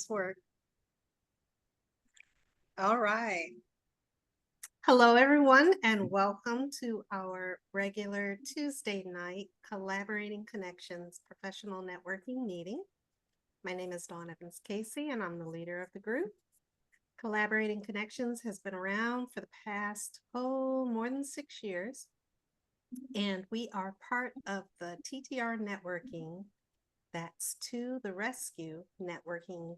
Work. All right. Hello, everyone, and welcome to our regular Tuesday night Collaborating Connections professional networking meeting. My name is Dawn Evans Casey, and I'm the leader of the group. Collaborating Connections has been around for the past, more than 6 years, and we are part of the TTR networking. That's To the Rescue networking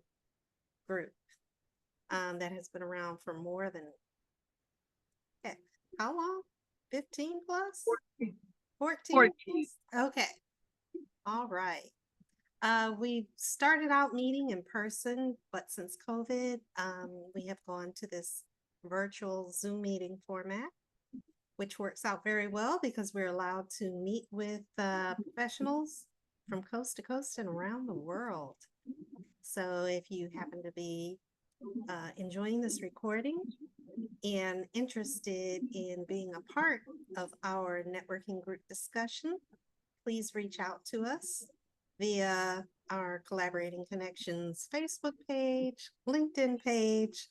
group that has been around for more than, how long? 15 plus? 14 plus? Okay. All right. We started out meeting in person, but since COVID, we have gone to this virtual Zoom meeting format, which works out very well because we're allowed to meet with professionals from coast to coast and around the world. So if you happen to be enjoying this recording and interested in being a part of our networking group discussion, please reach out to us via our Collaborating Connections Facebook page, LinkedIn page,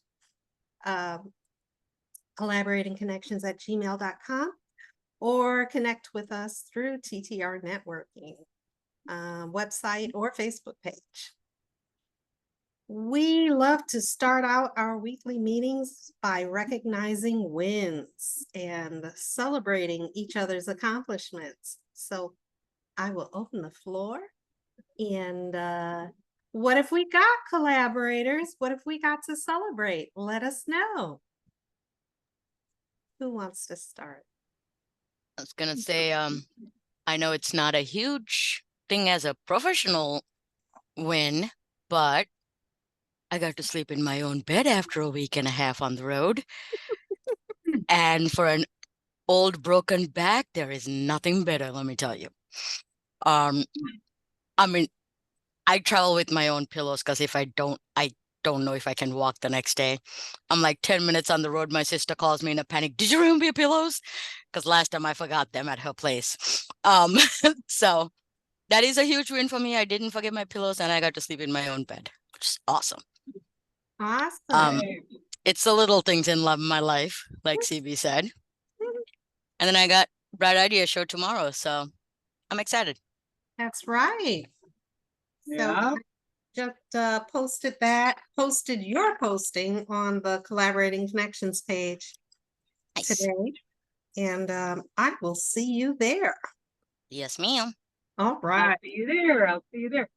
collaboratingconnections@gmail.com, or connect with us through TTR Networking website or Facebook page. We love to start out our weekly meetings by recognizing wins and celebrating each other's accomplishments. So I will open the floor. And what if we got collaborators? What if we got to celebrate? Let us know. Who wants to start? I was going to say, I know it's not a huge thing as a professional win, but I got to sleep in my own bed after a week and a half on the road. And for an old broken back, there is nothing better, let me tell you. I mean, I travel with my own pillows because I don't know if I can walk the next day. I'm like 10 minutes on the road. My sister calls me in a panic. Did you remember your pillows? Because last time I forgot them at her place. So that is a huge win for me. I didn't forget my pillows and I got to sleep in my own bed, which is awesome. Awesome. It's the little things in love in my life, like CB said. And then I got Bright Idea show tomorrow, so I'm excited. That's right. Yeah. So just posted your posting on the Collaborating Connections page today. And I will see you there. Yes, ma'am. All right. I'll see you there.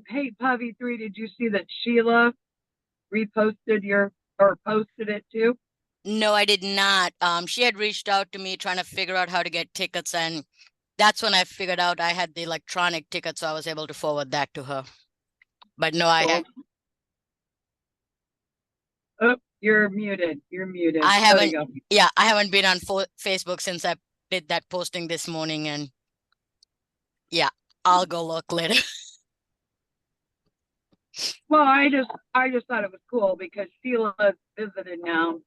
Hey, Pavithri, did you see that Sheila posted it too? No, I did not. She had reached out to me trying to figure out how to get tickets, and that's when I figured out I had the electronic ticket, so I was able to forward that to her. But no, I have. Oh, you're muted. I haven't. Yeah, I haven't been on Facebook since I did that posting this morning, and yeah, I'll go look later. Well, I just thought it was cool because Sheila visited now,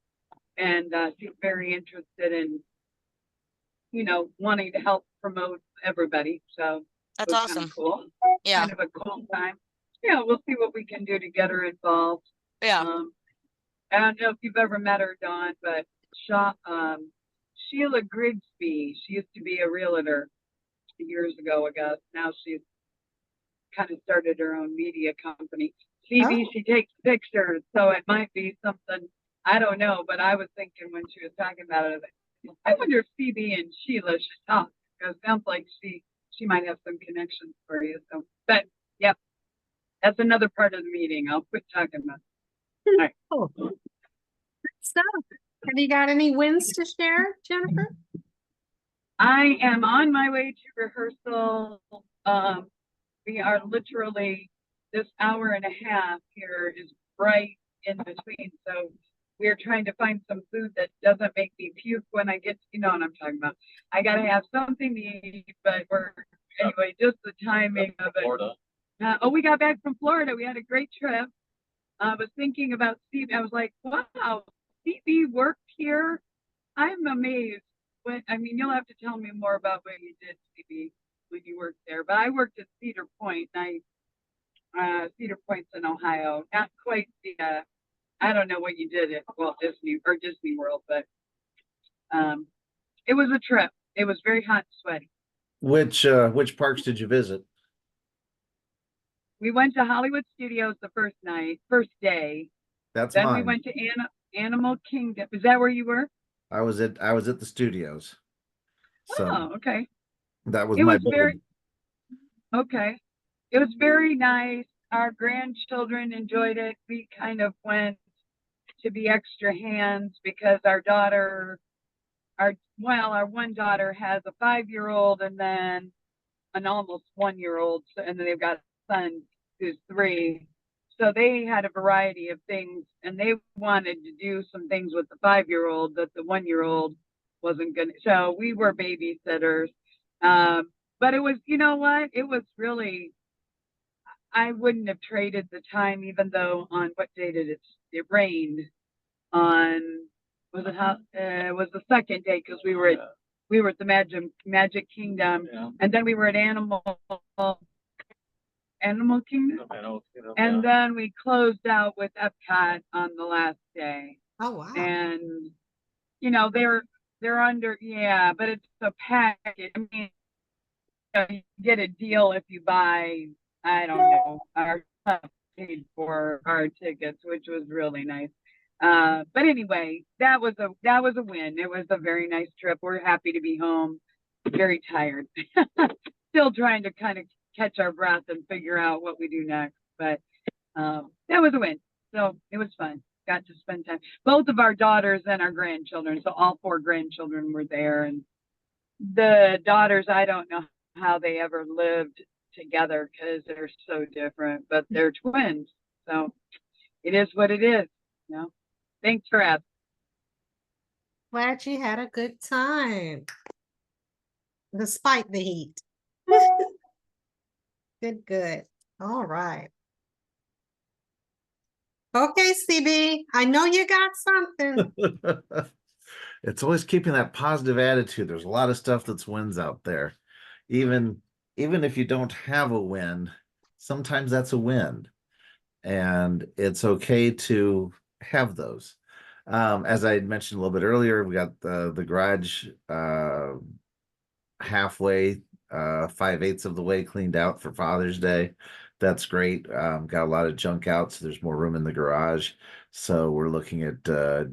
and she's very interested in, wanting to help promote everybody. So that's awesome. Kind of cool. Yeah, kind of a cool time. Yeah, we'll see what we can do to get her involved. Yeah. I don't know if you've ever met her, Dawn, but Sheila Grigsby, she used to be a realtor years ago, I guess. Now she's kind of started her own media company. TV, She takes pictures, so it might be something, I don't know, but I was thinking when she was talking about it, I wonder if CB and Sheila should talk, because it sounds like she might have some connections for you. So, but yep, that's another part of the meeting. I'll quit talking about it. All right. Cool. So, have you got any wins to share, Jennifer? I am on my way to rehearsal. We are literally, this hour and a half here is right in between. So we're trying to find some food that doesn't make me puke when I get, you know what I'm talking about. I got to have something to eat, but anyway, just the timing of it. We got back from Florida. We had a great trip. I was thinking about Steve. I was like, wow, CB worked here. I'm amazed. You'll have to tell me more about what you did, CB, when you worked there. But I worked at Cedar Point. And Cedar Point's in Ohio. Not quite the, I don't know what you did at Walt Disney or Disney World, but it was a trip. It was very hot and sweaty. Which parks did you visit? We went to Hollywood Studios the first day. That's Then mine. we went to Animal Kingdom. Is that where you were? I was at the studios. So Oh, okay. that was It my was very board. okay. It was very nice. Our grandchildren enjoyed it. We kind of went to be extra hands because our one daughter has a 5-year-old and then an almost 1-year-old, and then they've got a son who's 3. So they had a variety of things, and they wanted to do some things with the 5-year-old that the 1-year-old wasn't going to. So we were babysitters. But it was, you know what? It was really, I wouldn't have traded the time, even though on what day did it rained on, was the second day because we were at the Magic Kingdom, and then we were at Animal Kingdom, and then we closed out with Epcot on the last day. Oh, wow. And you know they're under, yeah, but it's a package. I mean, you get a deal if you buy, I don't know, our paid for our tickets, which was really nice. But anyway, that was a win. It was a very nice trip. We're happy to be home. Very tired. Still trying to kind of catch our breath and figure out what we do next. But that was a win. So it was fun. Got to spend time. Both of our daughters and our grandchildren. So all 4 grandchildren were there. And the daughters, I don't know how they ever lived together because they're so different, but they're twins. So it is what it is. You know? Thanks for asking. Glad you had a good time, despite the heat. Good. All right. Okay, CB, I know you got something. It's always keeping that positive attitude. There's a lot of stuff that's wins out there. Even if you don't have a win, sometimes that's a win. And it's okay to have those. As I mentioned a little bit earlier, we got the garage halfway, 5/8 of the way cleaned out for Father's Day. That's great. Got a lot of junk out, so there's more room in the garage. So we're looking at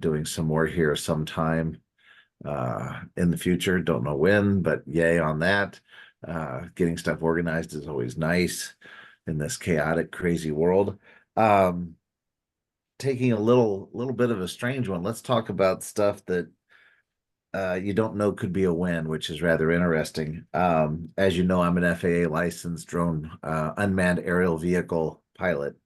doing some more here sometime in the future. Don't know when, but yay on that. Getting stuff organized is always nice in this chaotic, crazy world. Taking a little bit of a strange one. Let's talk about stuff that you don't know could be a win, which is rather interesting. As you know, I'm an FAA licensed drone unmanned aerial vehicle pilot.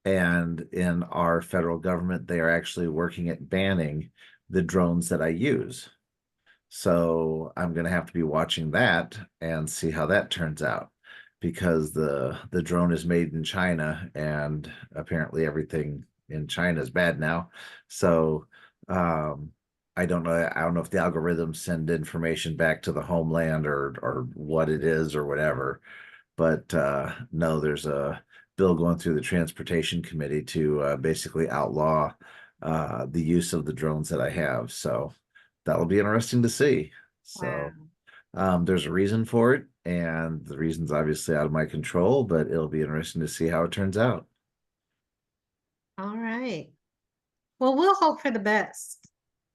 And in our federal government, they are actually working at banning the drones that I use. So I'm going to have to be watching that and see how that turns out, because the drone is made in China, and apparently everything in China is bad now. So I don't know if the algorithms send information back to the homeland or what it is or whatever. But no, there's a bill going through the Transportation Committee to basically outlaw the use of the drones that I have. So that'll be interesting to see. So there's a reason for it, and the reason's obviously out of my control, but it'll be interesting to see how it turns out. All right. Well, we'll hope for the best.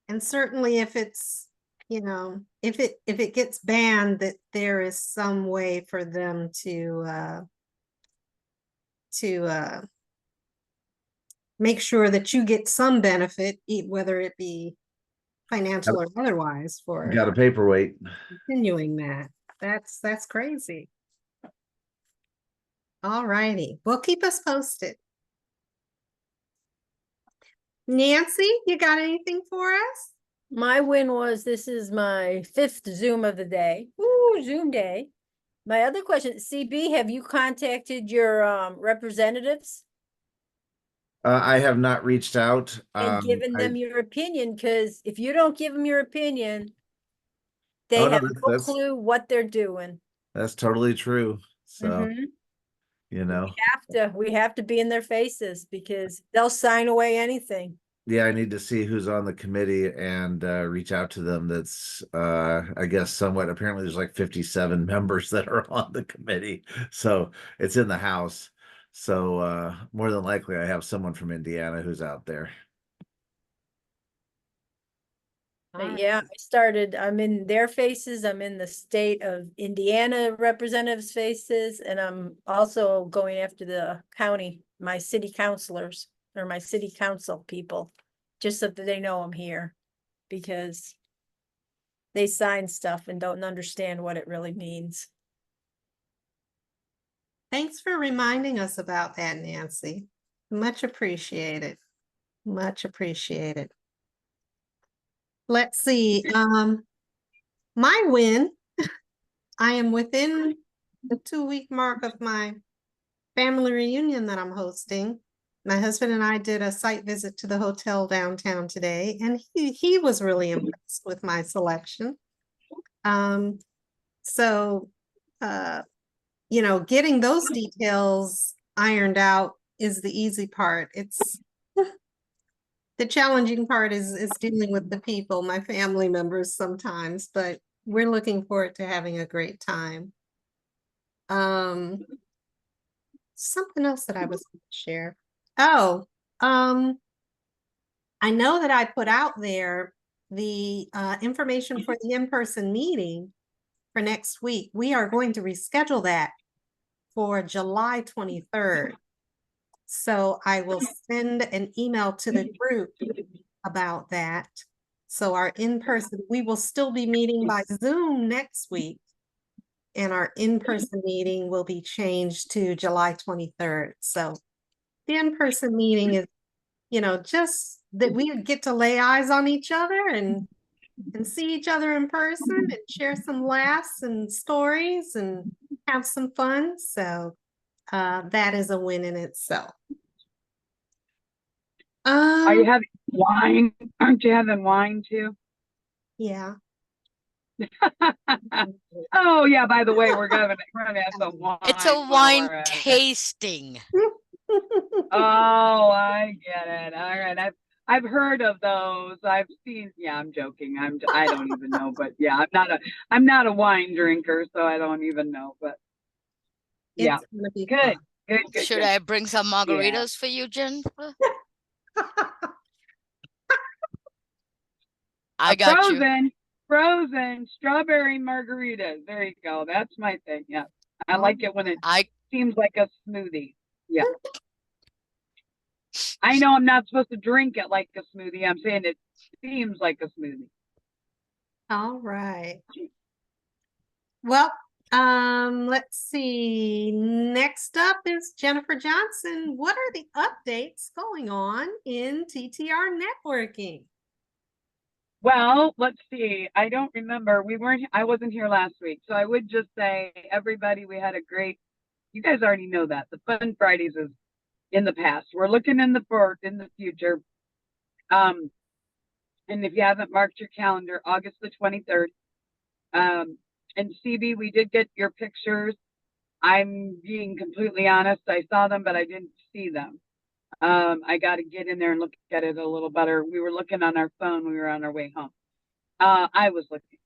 And certainly if it's, you know, if it gets banned, that there is some way for them to make sure that you get some benefit, whether it be financial or otherwise, for Got a paperweight. continuing that. That's crazy. All righty. Well, keep us posted. Nancy, you got anything for us? My win was, this is my 5th Zoom of the day. Ooh, Zoom day. My other question, CB, have you contacted your representatives I have not reached out. and given them your opinion? Because if you don't give them your opinion, they Oh, no, have no that's clue what they're doing. That's totally true. So you know? We have to be in their faces because they'll sign away anything. Yeah, I need to see who's on the committee and reach out to them. That's I guess somewhat, apparently there's like 57 members that are on the committee. So it's in the House. So more than likely I have someone from Indiana who's out there. But yeah, I'm in their faces, I'm in the state of Indiana representatives' faces, and I'm also going after the county, my city councilors or my city council people, just so that they know I'm here, because they sign stuff and don't understand what it really means. Thanks for reminding us about that, Nancy. Much appreciated. Much appreciated. Let's see. My win, I am within the 2-week mark of my family reunion that I'm hosting. My husband and I did a site visit to the hotel downtown today, and he was really impressed with my selection. So, getting those details ironed out is the easy part. It's the challenging part is dealing with the people, my family members sometimes, but we're looking forward to having a great time. Something else that I was going to share. Oh, I know that I put out there the information for the in-person meeting for next week. We are going to reschedule that for July 23rd. So I will send an email to the group about that. So our in-person, we will still be meeting by Zoom next week, and our in-person meeting will be changed to July 23rd. So the in-person meeting is, just that we get to lay eyes on each other and see each other in person and share some laughs and stories and have some fun. So that is a win in itself. Are you having wine? Aren't you having wine too? Yeah. Oh yeah, by the way, we're gonna have some wine. It's a wine tasting. Oh, I get it. All right. I've heard of those. I've seen, yeah, I'm joking. I don't even know, but yeah, I'm not a wine drinker, so I don't even know, but yeah. It's gonna be Good. fun. Good. Should I bring some margaritas for you, Jennifer? I got you. Frozen strawberry margaritas. There you go. That's my thing. Yeah. I like it when it seems like a smoothie. Yeah. I know I'm not supposed to drink it like a smoothie. I'm saying it seems like a smoothie. All right. Well, let's see. Next up is Jennifer Johnson. What are the updates going on in TTR networking? Well, let's see. I don't remember. I wasn't here last week. So I would just say, everybody, we had a great, you guys already know that. The Fun Fridays is in the past. We're looking in the future. And if you haven't marked your calendar, August the 23rd. And CB, we did get your pictures. I'm being completely honest. I saw them, but I didn't see them. I got to get in there and look at it a little better. We were looking on our phone when we were on our way home. I was looking.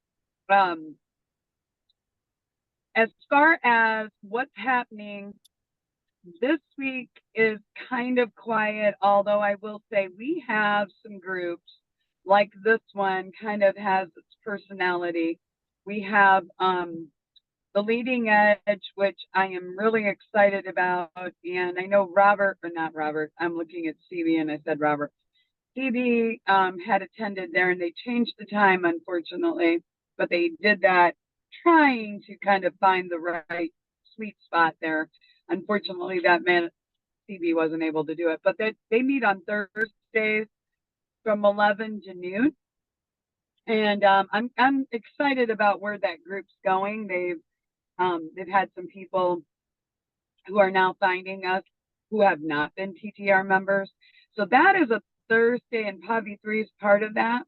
As far as what's happening, this week is kind of quiet, although I will say we have some groups like this one kind of has its personality. We have the Leading Edge, which I am really excited about. And I know not Robert, I'm looking at CB and I said Robert. CB had attended there and they changed the time, unfortunately, but they did that trying to kind of find the right sweet spot there. Unfortunately, that meant CB wasn't able to do it, but they meet on Thursdays from 11 to noon. And I'm excited about where that group's going. They've had some people who are now finding us who have not been TTR members. So that is a Thursday, and Pavithri is part of that.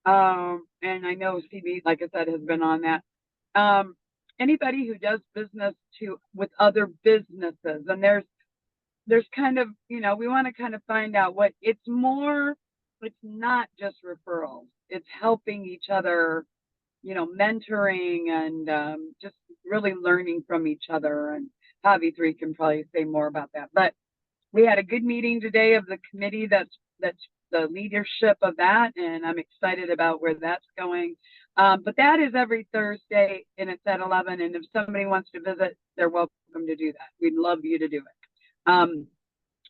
And I know CB, like I said, has been on that. anybody who does business with other businesses, and there's kind of, you know, we want to kind of find out what it's not just referrals. It's helping each other, you know, mentoring and just really learning from each other. And Pavithri can probably say more about that. But we had a good meeting today of the committee that's the leadership of that, and I'm excited about where that's going. But that is every Thursday, and it's at 11. And if somebody wants to visit, they're welcome to do that. We'd love you to do it.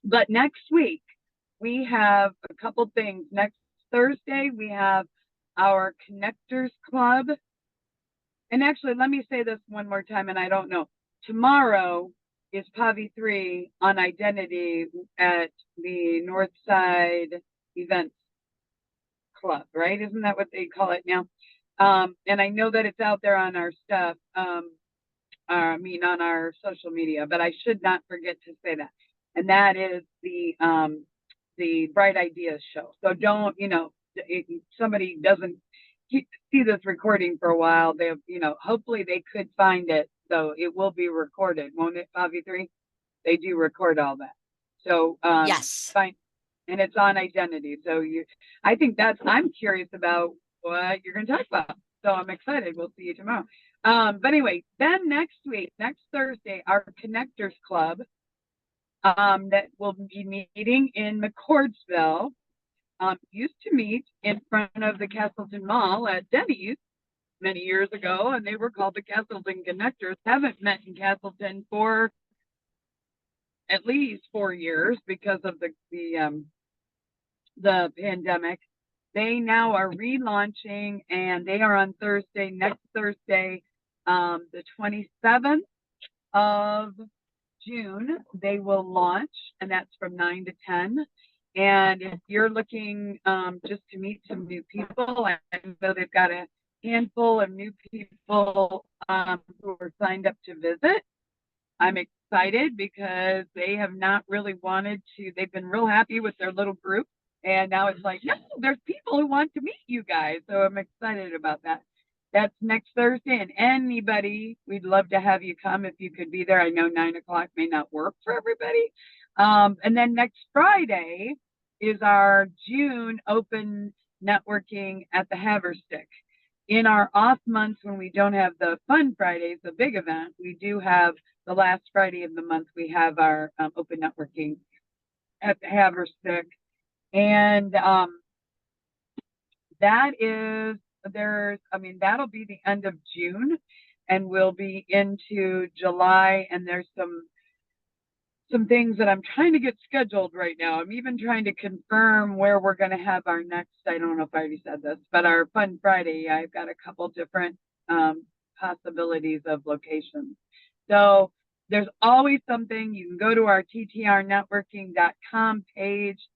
But next week, we have a couple things. Next Thursday, we have our Connectors Club. And actually, let me say this one more time, and I don't know. Tomorrow is Pavithri on identity at the Northside Events Club, right? Isn't that what they call it now? And I know that it's out there on our stuff, on our social media, but I should not forget to say that. And that is the Bright Ideas show. So don't, you know, if somebody doesn't see this recording for a while, they, you know, hopefully they could find it. So it will be recorded, won't it, Pavithri? They do record all that. So Yes. fine. And it's on identity. So I think I'm curious about what you're going to talk about. So I'm excited. We'll see you tomorrow. But anyway, then next Thursday, our Connectors Club that will be meeting in McCordsville used to meet in front of the Castleton Mall at Denny's many years ago, and they were called the Castleton Connectors. Haven't met in Castleton for at least 4 years because of the pandemic. They now are relaunching, and they are on next Thursday, the 27th of June. They will launch, and that's from 9 to 10. And if you're looking just to meet some new people, I know they've got a handful of new people who are signed up to visit. I'm excited because they have not really wanted to. They've been real happy with their little group. And now it's like, no, there's people who want to meet you guys. So I'm excited about that. That's next Thursday. And anybody, we'd love to have you come if you could be there. I know 9 o'clock may not work for everybody. And then next Friday is our June open networking at the Haverstick. In our off months when we don't have the Fun Fridays, the big event, we do have the last Friday of the month, we have our open networking at the Haverstick. And that'll be the end of June, and we'll be into July, and there's some things that I'm trying to get scheduled right now. I'm even trying to confirm where we're going to have our next, I don't know if I already said this, but our Fun Friday, I've got a couple different possibilities of locations. So there's always something. You can go to our ttrnetworking.com page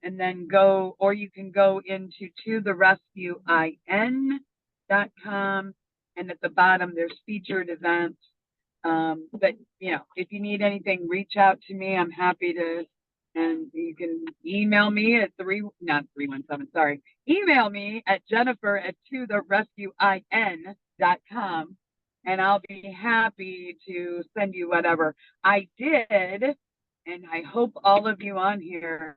and then or you can go into totherescuein.com, and at the bottom there's featured events. But you know, if you need anything, reach out to me. I'm happy to, and you can email me at email me at jennifer@totherescuein.com, and I'll be happy to send you whatever I did. And I hope all of you on here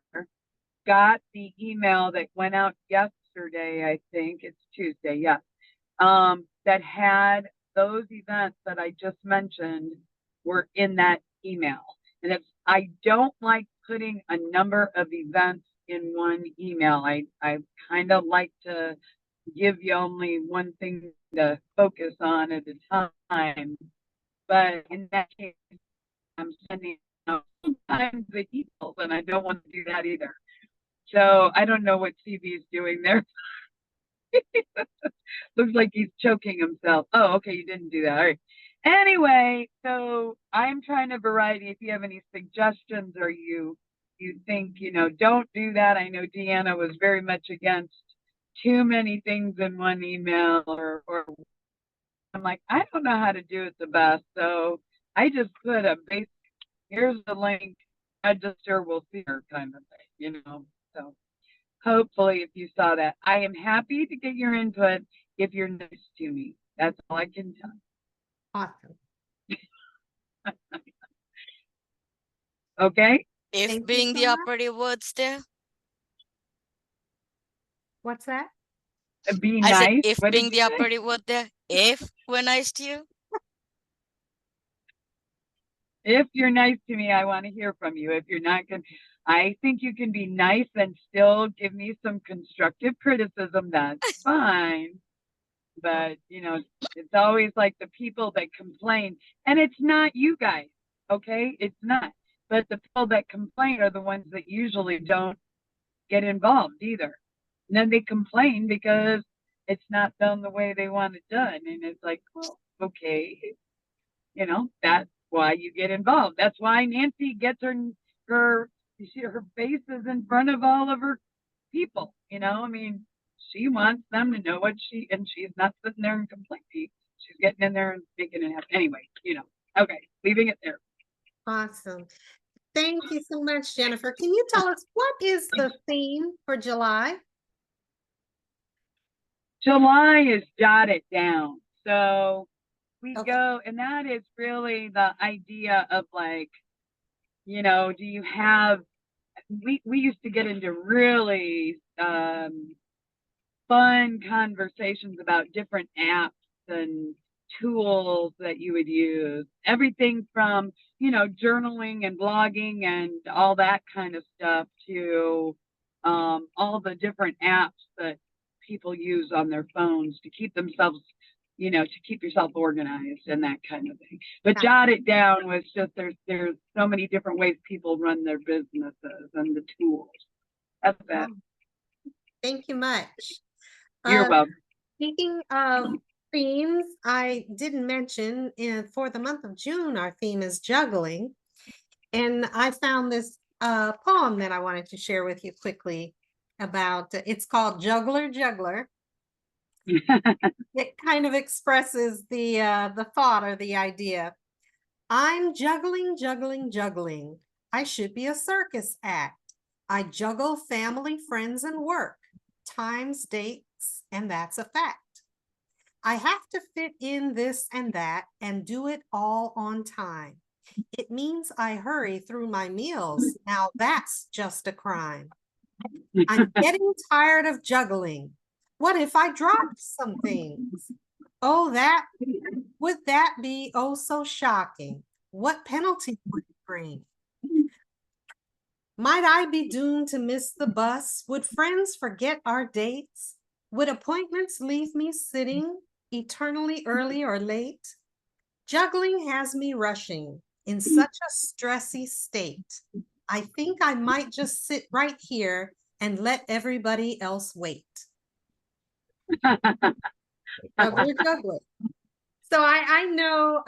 got the email that went out yesterday. I think it's Tuesday. Yes. That had those events that I just mentioned were in that email. And I don't like putting a number of events in one email. I kind of like to give you only one thing to focus on at a time. But in that case, I'm sending out sometimes the emails, and I don't want to do that either. So I don't know what CB is doing there. Looks like he's choking himself. Oh, okay, you didn't do that. All right. Anyway, so I'm trying a variety. If you have any suggestions or you think, you know, don't do that. I know Deanna was very much against too many things in one email, or I'm like, I don't know how to do it the best. So I just put a basic, here's the link, register, we'll see her kind of thing, you know. So hopefully if you saw that, I am happy to get your input if you're nice to me. That's all I can tell you. Awesome. Okay? If Thank you being so the much. operative words there, What's that? Be I said, nice. if What did being you the say? operative word there, if we're nice to you, If you're nice to me, I want to hear from you. If you're not going, I think you can be nice and still give me some constructive criticism. That's fine. But, you know, it's always like the people that complain, and it's not you guys, okay? It's not. But the people that complain are the ones that usually don't get involved either. And then they complain because it's not done the way they want it done. And it's like, well, okay, you know, that's why you get involved. That's why Nancy gets her face is in front of all of her people. You know, I mean, she wants them to know what and she's not sitting there and complaining. She's getting in there and making it happen. Anyway, you know, okay, leaving it there. Awesome. Thank you so much, Jennifer. Can you tell us what is the theme for July? July is Jot It Down. So we Okay. go, and that is really the idea of like, you know, do you have, we used to get into really fun conversations about different apps and tools that you would use. Everything from, you know, journaling and blogging and all that kind of stuff to all the different apps that people use on their phones to keep themselves, you know, to keep yourself organized and that kind of thing. But Jot It Down was just there's so many different ways people run their businesses and the tools. That's that. Thank you much. You're welcome. Speaking of themes, I didn't mention for the month of June, our theme is juggling. And I found this poem that I wanted to share with you quickly about, it's called Juggler, Juggler. It kind of expresses the thought or the idea. I'm juggling, juggling, juggling. I should be a circus act. I juggle family, friends, and work, times, dates, and that's a fact. I have to fit in this and that and do it all on time. It means I hurry through my meals. Now that's just a crime. I'm getting tired of juggling. What if I dropped some things? Oh, would that be oh so shocking? What penalty would it bring? Might I be doomed to miss the bus? Would friends forget our dates? Would appointments leave me sitting eternally early or late? Juggling has me rushing in such a stressy state. I think I might just sit right here and let everybody else wait. Juggler. So I know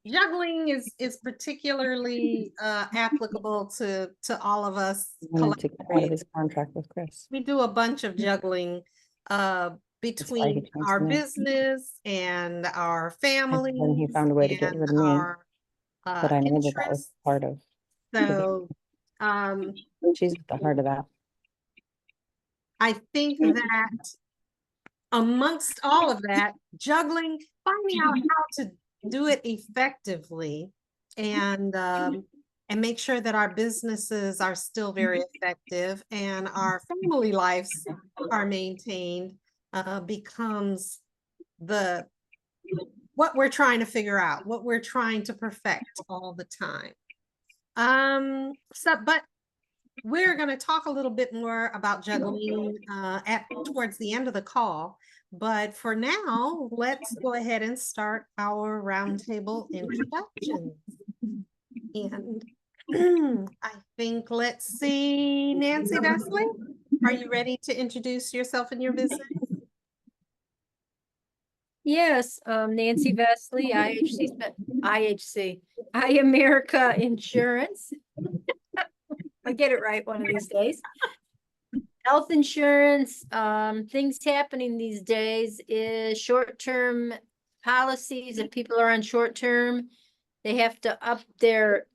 juggling is particularly applicable to all of us. Wanted to get out of his contract with Chris. We do a bunch of juggling between our business and our family. And he found a way to get rid of me. But I know that that was part of. So She's at the heart of that. I think that amongst all of that, juggling, finding out how to do it effectively and make sure that our businesses are still very effective and our family lives are maintained becomes what we're trying to figure out, what we're trying to perfect all the time. But we're going to talk a little bit more about juggling towards the end of the call. But for now, let's go ahead and start our roundtable introductions. And I think, let's see, Nancy Vesely, are you ready to introduce yourself and your business? Yes, Nancy Vesely, IHC, Iamerica Insurance. I'll get it right one of these days. Health insurance, things happening these days is short-term policies. If people are on short-term, they have to up their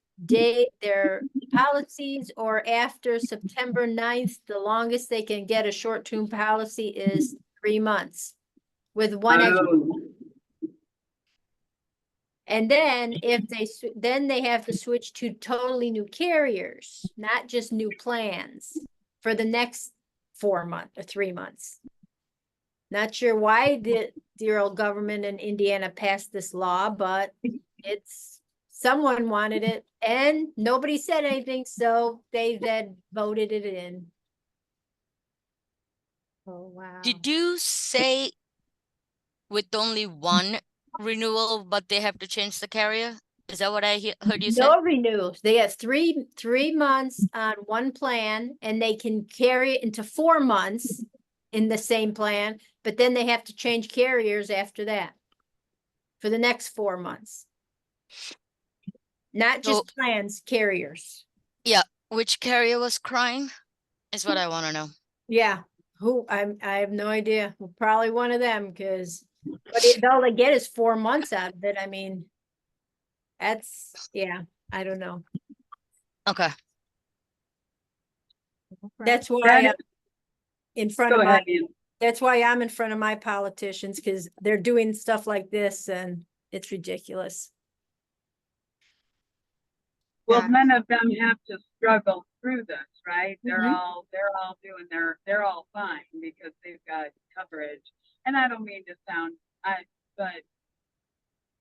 policies, or after September 9th, the longest they can get a short-term policy is 3 months with one extra. And then if then they have to switch to totally new carriers, not just new plans for the next 4 months or 3 months. Not sure why the dear old government in Indiana passed this law, but someone wanted it and nobody said anything, so they then voted it in. Oh, wow. Did you say with only one renewal, but they have to change the carrier? Is that what I heard you say? No renewals. They have three months on one plan and they can carry it into 4 months in the same plan, but then they have to change carriers after that for the next 4 months. Not just plans, carriers. Yeah. Which carrier was crying is what I want to know. Yeah. Who? I have no idea. Probably one of them, because all they get is 4 months out of it. I mean, yeah, I don't know. Okay. That's why I'm in front of that's why I'm in front of my politicians, because they're doing stuff like this and it's ridiculous. Well, none of them have to struggle through this, right? They're Mhm. all doing they're all fine because they've got coverage. And I don't mean to sound, but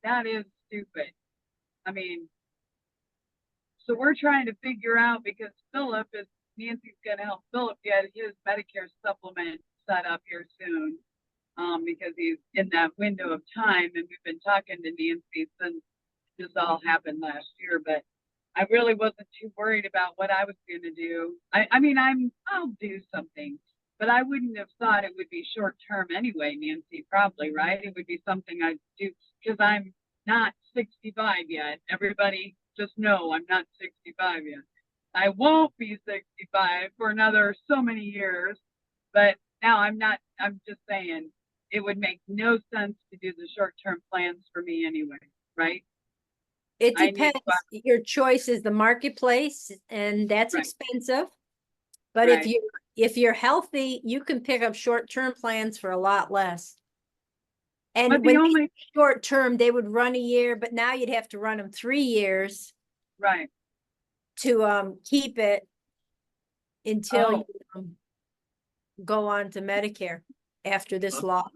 that is stupid. I mean, so we're trying to figure out, because Nancy's gonna help Philip get his Medicare supplement set up here soon. Because he's in that window of time, and we've been talking to Nancy since this all happened last year, but I really wasn't too worried about what I was going to do. I mean, I'll do something, but I wouldn't have thought it would be short term anyway, Nancy, probably, right? It would be something I'd do because I'm not 65 yet. Everybody just know I'm not 65 yet. I won't be 65 for another so many years, but now I'm just saying it would make no sense to do the short-term plans for me anyway, right? It depends. Your choice is the marketplace, and that's Right. expensive. But Right. if you're healthy, you can pick up short-term plans for a lot less. And But when short-term, they would run a year, but now you'd have to run them 3 years. Right. To keep it until you go on to Medicare after this law.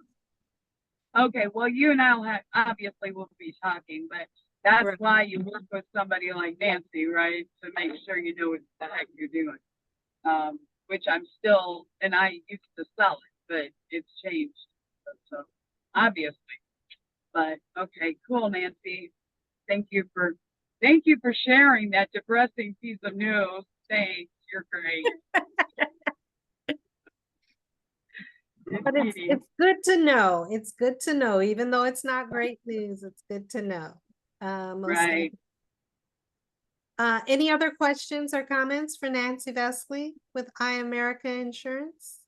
Okay, well, you and I'll obviously we'll be talking, but that's why you work with somebody like Nancy, right? To make sure you know what the heck you're doing. Which I'm still, and I used to sell it, but it's changed. So obviously, but okay, cool, Nancy. Thank you for sharing that depressing piece of news. Thanks, you're great. But it's good to know. It's good to know, even though it's not great news. It's good to know. Right. Any other questions or comments for Nancy Vesely with Iamerica Insurance?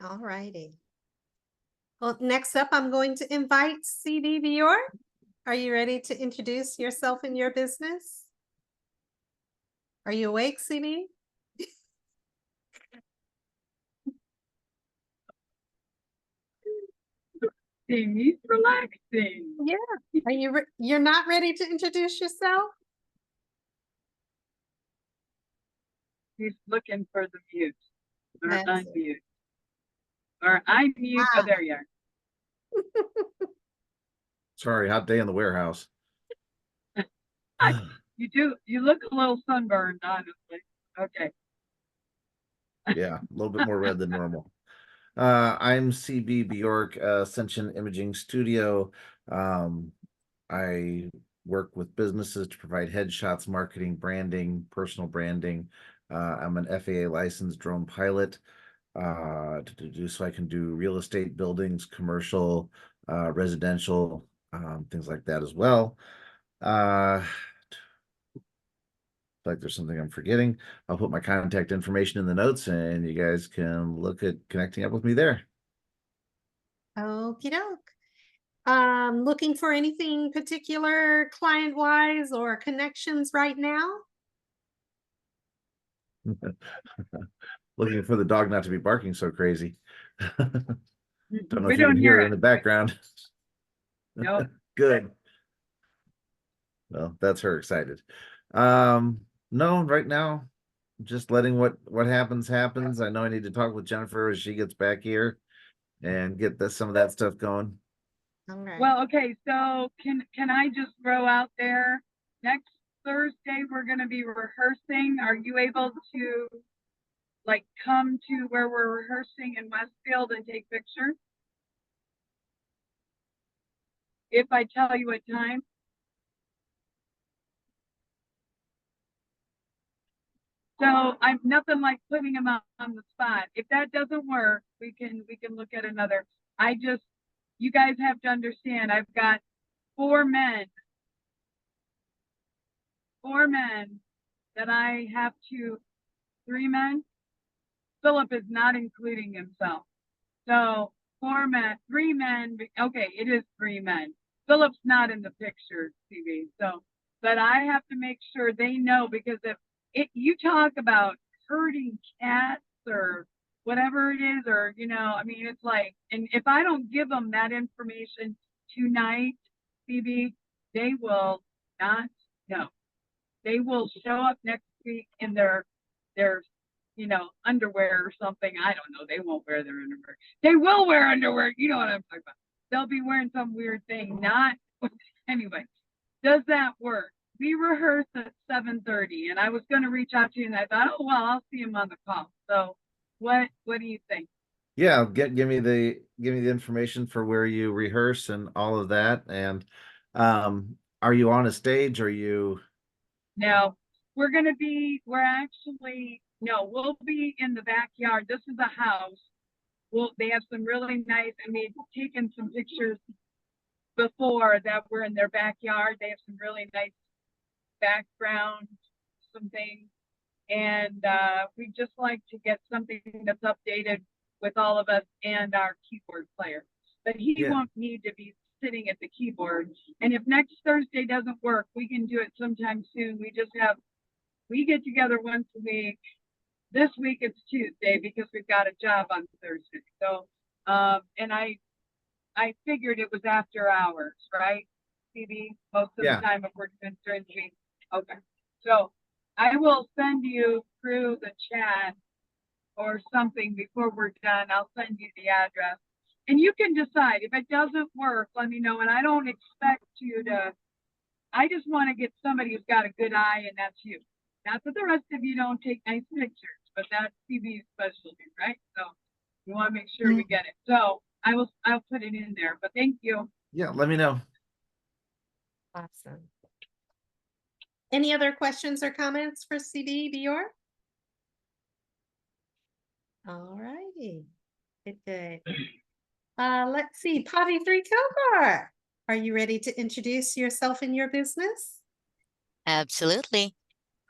All righty. Well, next up, I'm going to invite CD Bjork. Are you ready to introduce yourself and your business? Are you awake, CD? He's relaxing. Yeah. Are you're not ready to introduce yourself? He's looking for the mute or unmute. Or unmute. Oh, there you are. Sorry, hot day in the warehouse. You look a little sunburned, honestly. Okay. Yeah, a little bit more red than normal. I'm CB Bjork, Ascension Imaging Studio. I work with businesses to provide headshots, marketing, branding, personal branding. I'm an FAA licensed drone pilot. So I can do real estate, buildings, commercial, residential, things like that as well. Like there's something I'm forgetting. I'll put my contact information in the notes and you guys can look at connecting up with me there. Okie doke. Looking for anything particular client-wise or connections right now? Looking for the dog not to be barking so crazy. Don't know We if you don't can hear hear it it in the background. Nope. Good. Well, that's her excited. No, right now, just letting what happens happens. I know I need to talk with Jennifer as she gets back here and get some of that stuff going. All right. Well, okay, so can I just throw out there, next Thursday, we're gonna be rehearsing. Are you able to like come to where we're rehearsing in Westfield and take pictures? If I tell you what time? So I'm nothing like putting them on the spot. If that doesn't work, we can look at another. You guys have to understand, I've got four men that I have to, 3 men. Philip is not including himself. So 3 men. Okay, it is 3 men. Philip's not in the picture, TV. So, but I have to make sure they know, because if you talk about herding cats or whatever it is, or, I mean, it's like, and if I don't give them that information tonight, Phoebe, they will not know. They will show up next week in their underwear or something. I don't know. They won't wear their underwear. They will wear underwear. You know what I'm talking about. They'll be wearing some weird thing. Anyway, does that work? We rehearse at 7:30, and I was going to reach out to you, and I thought, oh, well, I'll see him on the call. So what do you think? Yeah, give me the information for where you rehearse and all of that. And are you on a stage? Are you? No, we're we'll be in the backyard. This is a house. They have some really nice, taken some pictures before that we're in their backyard. They have some really nice background, some things. And we just like to get something that's updated with all of us and our keyboard player. But he won't need to be sitting at the keyboard. And if next Thursday doesn't work, we can do it sometime soon. We get together once a week. This week it's Tuesday because we've got a job on Thursday. So, and I figured it was after hours, right? Phoebe, most of the time if we're during the week. Okay. So I will send you through the chat or something before we're done. I'll send you the address. And you can decide. If it doesn't work, let me know. And I don't expect you to, I just want to get somebody who's got a good eye, and that's you. Not that the rest of you don't take nice pictures, but that's TV's specialty, right? So we want to make sure we get it. So I'll put it in there, but thank you. Yeah, let me know. Awesome. Any other questions or comments for CB Bjork? All righty. Good. Let's see, Pavithri Kilgore. Are you ready to introduce yourself and your business? Absolutely.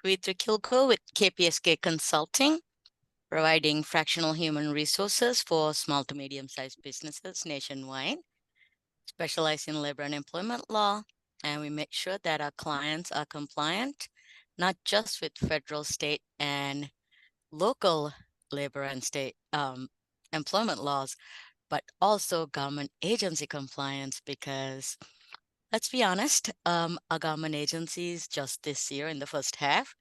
Pavithri Kilgore with KPSK Consulting, providing fractional human resources for small to medium-sized businesses nationwide. Specialize in labor and employment law, and we make sure that our clients are compliant, not just with federal, state, and local labor and state employment laws, but also government agency compliance, because let's be honest, our government agencies just this year in the first half,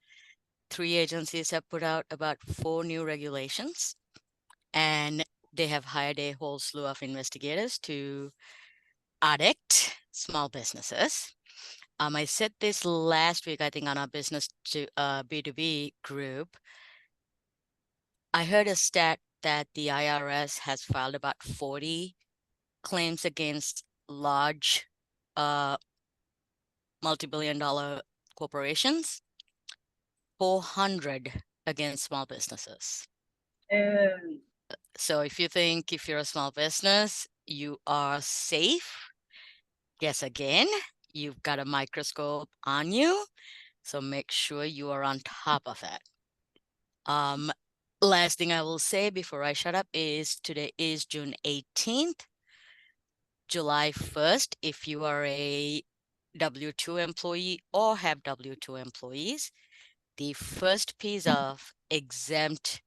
3 agencies have put out about 4 new regulations, and they have hired a whole slew of investigators to audit small businesses. I said this last week, I think, on our business to B2B group. I heard a stat that the IRS has filed about 40 claims against large multi-billion-dollar corporations, 400 against small businesses. So if you think if you're a small business, you are safe, guess again, you've got a microscope on you. So make sure you are on top of it. Last thing I will say before I shut up is today is June 18th. July 1st, if you are a W-2 employee or have W-2 employees, the first piece of exempt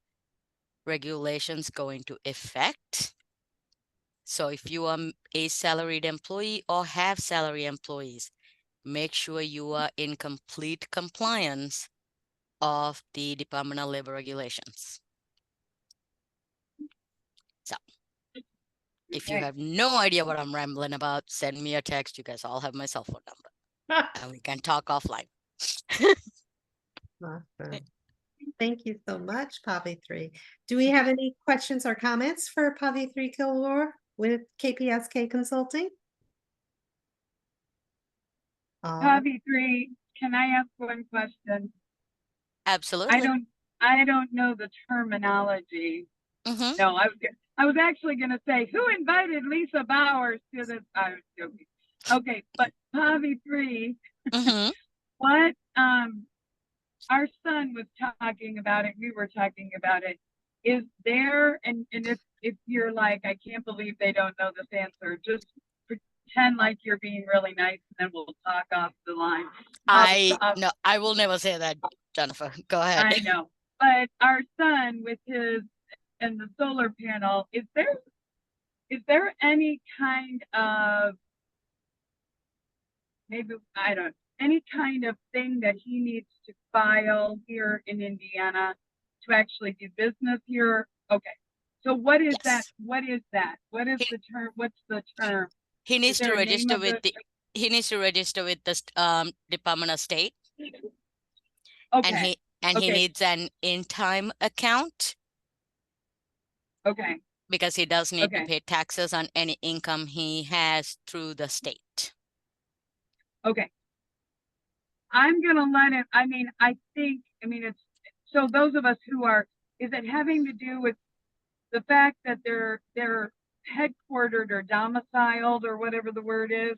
regulations go into effect. So if you are a salaried employee or have salary employees, make sure you are in complete compliance of the Department of Labor regulations. So if you Okay. have no idea what I'm rambling about, send me a text. You guys all have my cell phone number and we can talk offline. Awesome. Thank you so much, Pavithri. Do we have any questions or comments for Pavithri Kilgore with KPSK Consulting? Pavithri, can I ask one question? Absolutely. I don't know the terminology. Mm-hmm. No, I was actually going to say, who invited Lisa Bowers to this? I was joking. Okay, but Pavithri, Mm-hmm. what, our son was talking about it, we were talking about it. Is there, and if you're like, I can't believe they don't know this answer, just pretend like you're being really nice and then we'll talk off the line. No, I will never say that, Jennifer. Go ahead. I know, but our son with his and the solar panel, is there any kind of, maybe, I don't, any kind of thing that he needs to file here in Indiana to actually do business here? Okay. So what is that? Yes. What is that? What is the term? What's the term? He needs Is to there a name register of with the- he needs to register with the Department of State, Okay. and he Okay. needs an in-time account Okay. because he does need to Okay. pay taxes on any income he has through the state. Okay. I'm going to let it, it's, so those of us who are, is it having to do with the fact that they're headquartered or domiciled or whatever the word is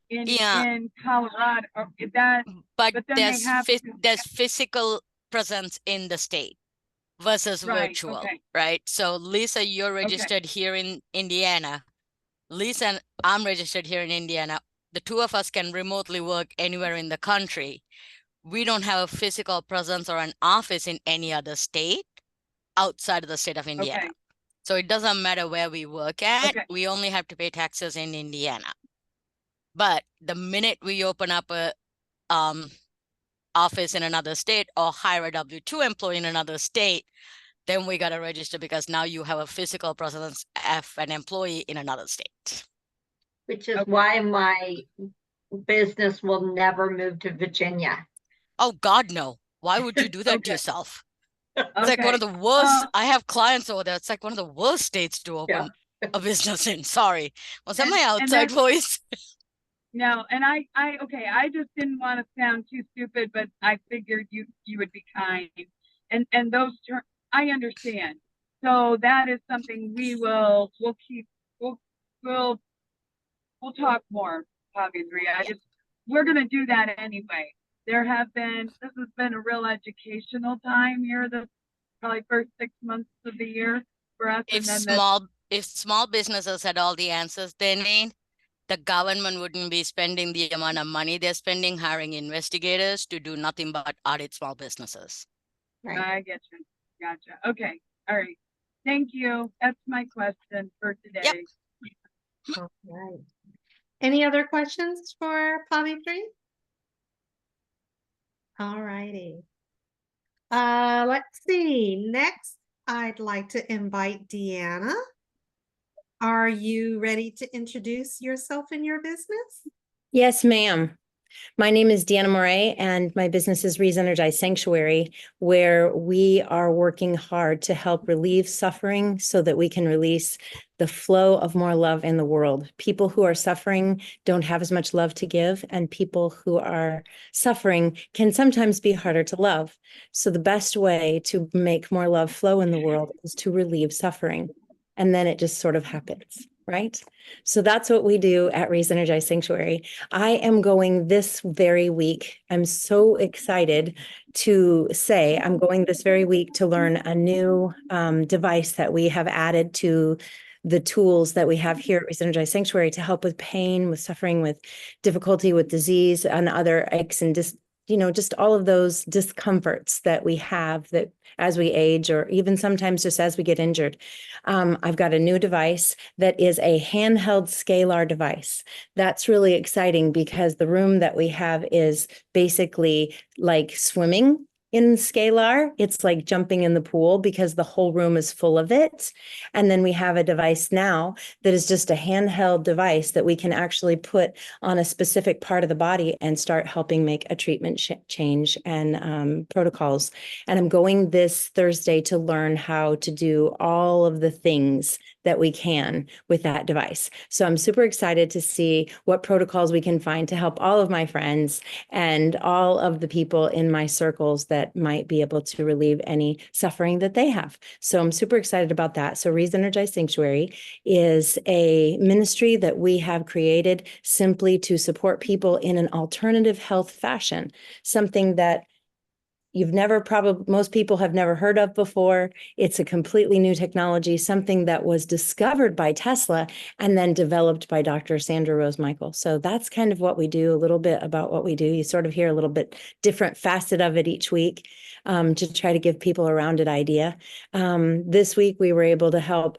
in Colorado? Or is that, But but then they have there's physical presence in the state versus right, virtual, okay. right? So Lisa, you're registered here in Indiana. Lisa and I'm registered here in Indiana. The two of us can remotely work anywhere in the country. We don't have a physical presence or an office in any other state outside of the state of Indiana. Okay. So it doesn't matter where we work at. Okay. We only have to pay taxes in Indiana. But the minute we open up a office in another state or hire a W-2 employee in another state, then we got to register because now you have a physical presence of an employee in another state. Which is why my business will never move to Virginia. Oh, God, no. Why would you do that to yourself? It's like one of the worst. I have clients over there. It's like one of the worst states to open a business in. Sorry. Was that my outside voice? No, and I just didn't want to sound too stupid, but I figured you would be kind. And those terms, I understand. So that is something we'll talk more, Pavithri. We're gonna do that anyway. This has been a real educational time here, the probably first 6 months of the year for us. If small businesses had all the answers they need, the government wouldn't be spending the amount of money they're spending hiring investigators to do nothing but audit small businesses. Right. I get you. Gotcha. Okay. All right. Thank you. That's my question for today. Yep. All right. Any other questions for Pavithri? All righty. Let's see. Next, I'd like to invite Deanna. Are you ready to introduce yourself and your business? Yes, ma'am. My name is Deanna Morae, and my business is ReZenergize Sanctuary, where we are working hard to help relieve suffering so that we can release the flow of more love in the world. People who are suffering don't have as much love to give, and people who are suffering can sometimes be harder to love. So the best way to make more love flow in the world is to relieve suffering. And then it just sort of happens, right? So that's what we do at ReZenergize Sanctuary. I am going this very week. I'm so excited to say I'm going this very week to learn a new device that we have added to the tools that we have here at ReZenergize Sanctuary to help with pain, with suffering, with difficulty, with disease, and other aches and just all of those discomforts that we have that as we age, or even sometimes just as we get injured. I've got a new device that is a handheld scalar device. That's really exciting because the room that we have is basically like swimming in scalar. It's like jumping in the pool because the whole room is full of it. And then we have a device now that is just a handheld device that we can actually put on a specific part of the body and start helping make a treatment change and protocols. And I'm going this Thursday to learn how to do all of the things that we can with that device. So I'm super excited to see what protocols we can find to help all of my friends and all of the people in my circles that might be able to relieve any suffering that they have. So I'm super excited about that. So ReZenergize Sanctuary is a ministry that we have created simply to support people in an alternative health fashion, something that most people have never heard of before. It's a completely new technology, something that was discovered by Tesla and then developed by Dr. Sandra Rose Michael. So that's kind of what we do, a little bit about what we do. You sort of hear a little bit different facet of it each week to try to give people a rounded idea. This week, we were able to help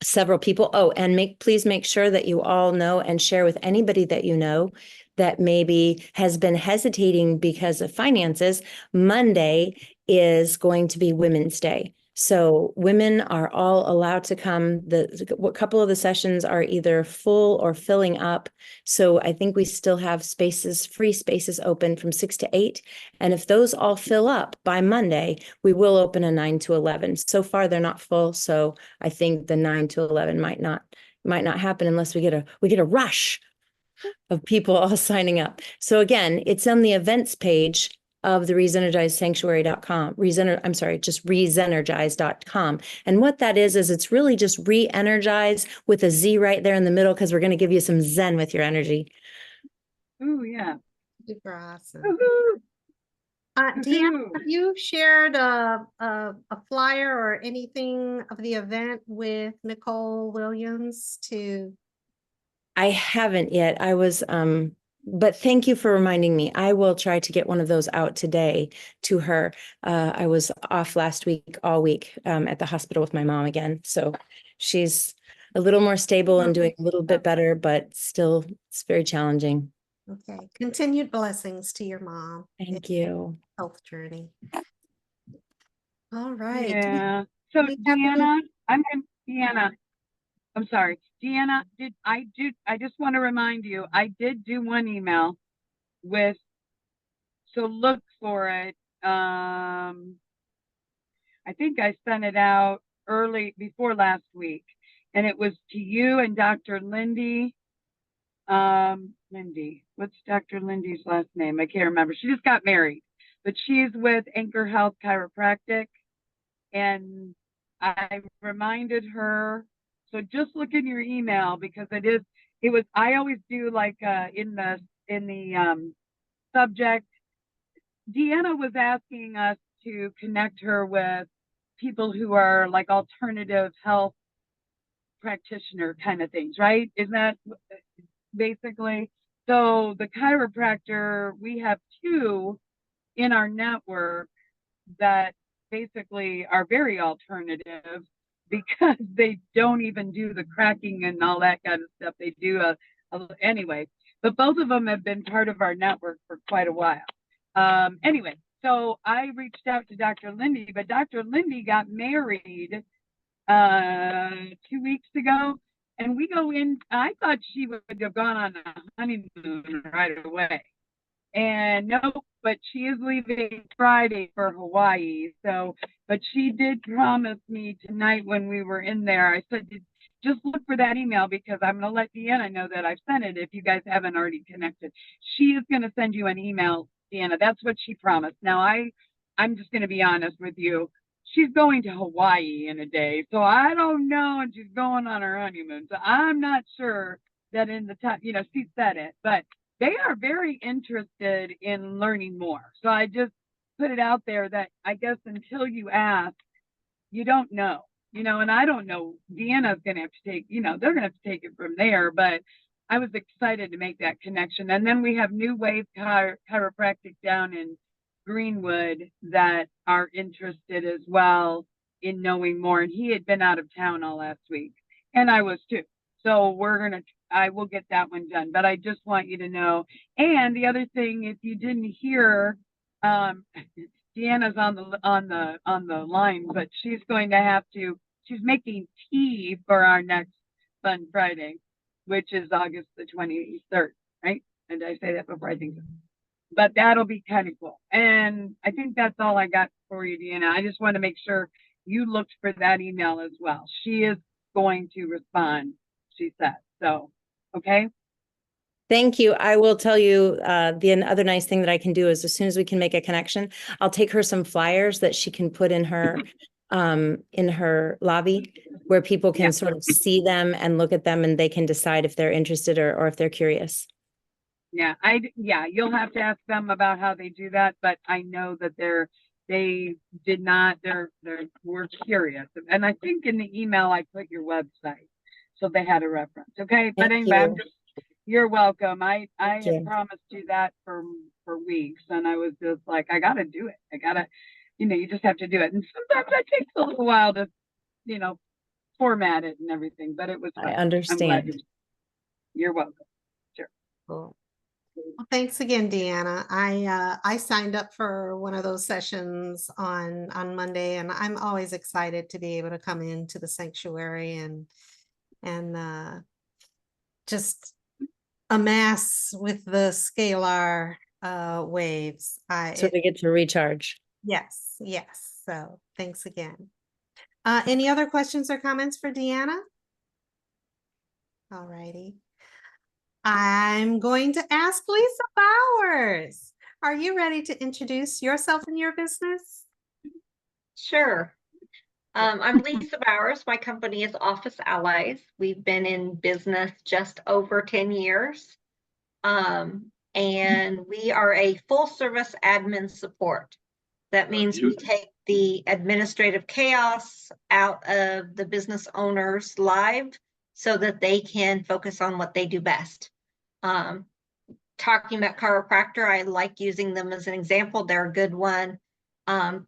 several people. Oh, and please make sure that you all know and share with anybody that you know that maybe has been hesitating because of finances. Monday is going to be Women's Day. So women are all allowed to come. A couple of the sessions are either full or filling up. So I think we still have free spaces open from 6 to 8. And if those all fill up by Monday, we will open a 9 to 11. So far, they're not full. So I think the 9 to 11 might not happen unless we get a rush of people all signing up. So again, it's on the events page of the ReZenergizeSanctuary.com, just ReZenergize.com. And what that is it's really just re-energize with a Z right there in the middle, because we're going to give you some Zen with your energy. Ooh, yeah. Super awesome. Woohoo! Deanna, have you shared a flyer or anything of the event with Nicole Williams to? I haven't yet. I was, but thank you for reminding me. I will try to get one of those out today to her. I was off last week, all week, at the hospital with my mom again. So she's a little more stable and doing a little bit better, but still it's very challenging. Okay. Continued blessings to your mom. Thank you. Health journey. All right. Yeah. So Deanna, Deanna, I'm sorry. Deanna, I just want to remind you, I did do one email with, so look for it. I think I sent it out before last week, and it was to you and Dr. Lindy. Lindy, what's Dr. Lindy's last name? I can't remember. She just got married, but she's with Anchor Health Chiropractic. And I reminded her, so just look in your email, because I always do like in the subject. Deanna was asking us to connect her with people who are like alternative health practitioner kind of things, right? Isn't that basically? So the chiropractor, we have 2 in our network that basically are very alternative, because they don't even do the cracking and all that kind of stuff. They do anyway, but both of them have been part of our network for quite a while. Anyway, so I reached out to Dr. Lindy, but Dr. Lindy got married 2 weeks ago, and we go in. I thought she would have gone on a honeymoon right away. And no, but she is leaving Friday for Hawaii. So, but she did promise me tonight when we were in there, I said, just look for that email, because I'm going to let Deanna know that I've sent it if you guys haven't already connected. She is going to send you an email, Deanna. That's what she promised. Now, I'm just going to be honest with you. She's going to Hawaii in a day. So I don't know. And she's going on her honeymoon. So I'm not sure that in the time, she said it, but they are very interested in learning more. So I just put it out there that I guess until you ask, you don't know, and I don't know. Deanna's going to have to take, they're going to have to take it from there. But I was excited to make that connection. And then we have New Wave Chiropractic down in Greenwood that are interested as well in knowing more. And he had been out of town all last week, and I was too. So I will get that one done. But I just want you to know. And the other thing, if you didn't hear, Deanna's on the line, but she's going to have to. She's making tea for our next Fun Friday, which is August the 23rd, right? And I say that before I think so. But that'll be kind of cool. And I think that's all I got for you, Deanna. I just want to make sure you looked for that email as well. She is going to respond, she said. So, okay. Thank you. I will tell you, the other nice thing that I can do is as soon as we can make a connection, I'll take her some flyers that she can put in her lobby where people can sort of see them and look at them, and they can decide if they're interested or if they're curious. Yeah, you'll have to ask them about how they do that, but I know that they were curious. And I think in the email I put your website, so they had a reference. Okay, but anyway, you're welcome. I had promised you that for weeks, and I was just like, I gotta do it. You just have to do it. And sometimes that takes a little while to, format it and everything, but it was fun. I understand. You're welcome. Sure. Cool. Well, thanks again, Deanna. I signed up for one of those sessions on Monday, and I'm always excited to be able to come into the sanctuary and just amass with the scalar waves. So we get to recharge. Yes. So thanks again. Any other questions or comments for Deanna? All righty. I'm going to ask Lisa Bowers. Are you ready to introduce yourself and your business? Sure. I'm Lisa Bowers. My company is Office Allies. We've been in business just over 10 years. And we are a full service admin support. That means we take the administrative chaos out of the business owners' lives so that they can focus on what they do best. Talking about chiropractor, I like using them as an example. They're a good one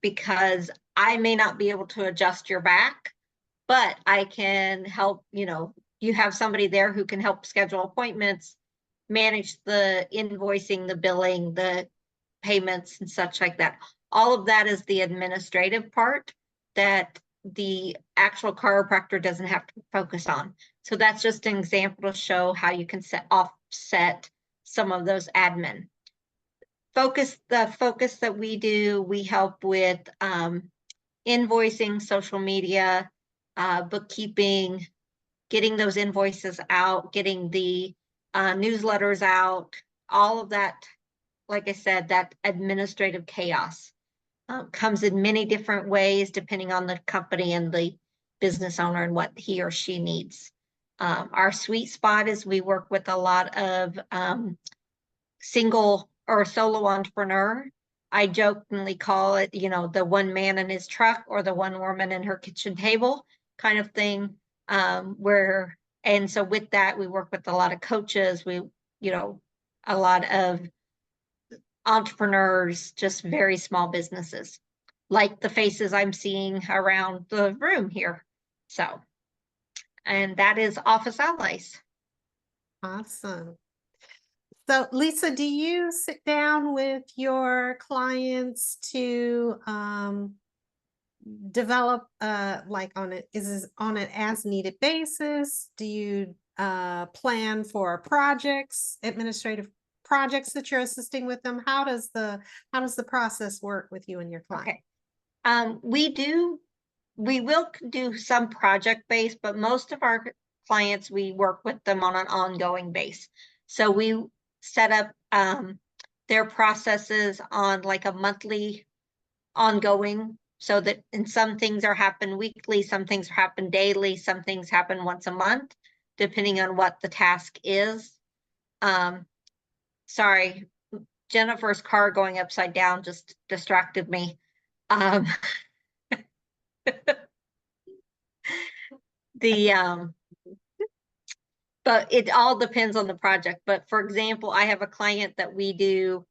because I may not be able to adjust your back, but I can help. You have somebody there who can help schedule appointments, manage the invoicing, the billing, the payments and such like that. All of that is the administrative part that the actual chiropractor doesn't have to focus on. So that's just an example to show how you can offset some of those admin. The focus that we do, we help with invoicing, social media, bookkeeping, getting those invoices out, getting the newsletters out, all of that. Like I said, that administrative chaos comes in many different ways depending on the company and the business owner and what he or she needs. Our sweet spot is we work with a lot of single or solo entrepreneur. I jokingly call it, the one man in his truck or the one woman in her kitchen table kind of thing. And so with that, we work with a lot of coaches. A lot of entrepreneurs, just very small businesses, like the faces I'm seeing around the room here. So, and that is Office Allies. Awesome. So Lisa, do you sit down with your clients to develop on an as needed basis? Do you plan for projects, administrative projects that you're assisting with them? How does the process work with you and your client? Okay. We will do some project based, but most of our clients, we work with them on an ongoing base. So we set up their processes on like a monthly ongoing, so that some things are happen weekly, some things happen daily, some things happen once a month, depending on what the task is. Sorry, Jennifer's car going upside down just distracted me. but it all depends on the project. But for example, I have a client that we do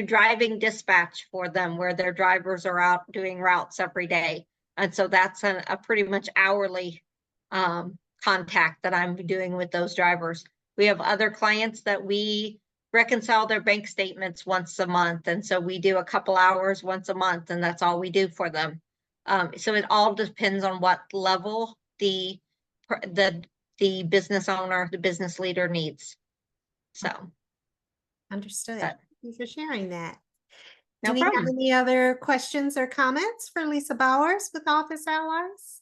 driving dispatch for them where their drivers are out doing routes every day. And so that's a pretty much hourly contact that I'm doing with those drivers. We have other clients that we reconcile their bank statements once a month. And so we do a couple hours once a month, and that's all we do for them. So it all depends on what level the business owner, the business leader needs. So. Understood. That- Thank you for sharing that. No Do we have problem. any other questions or comments for Lisa Bowers with Office Allies?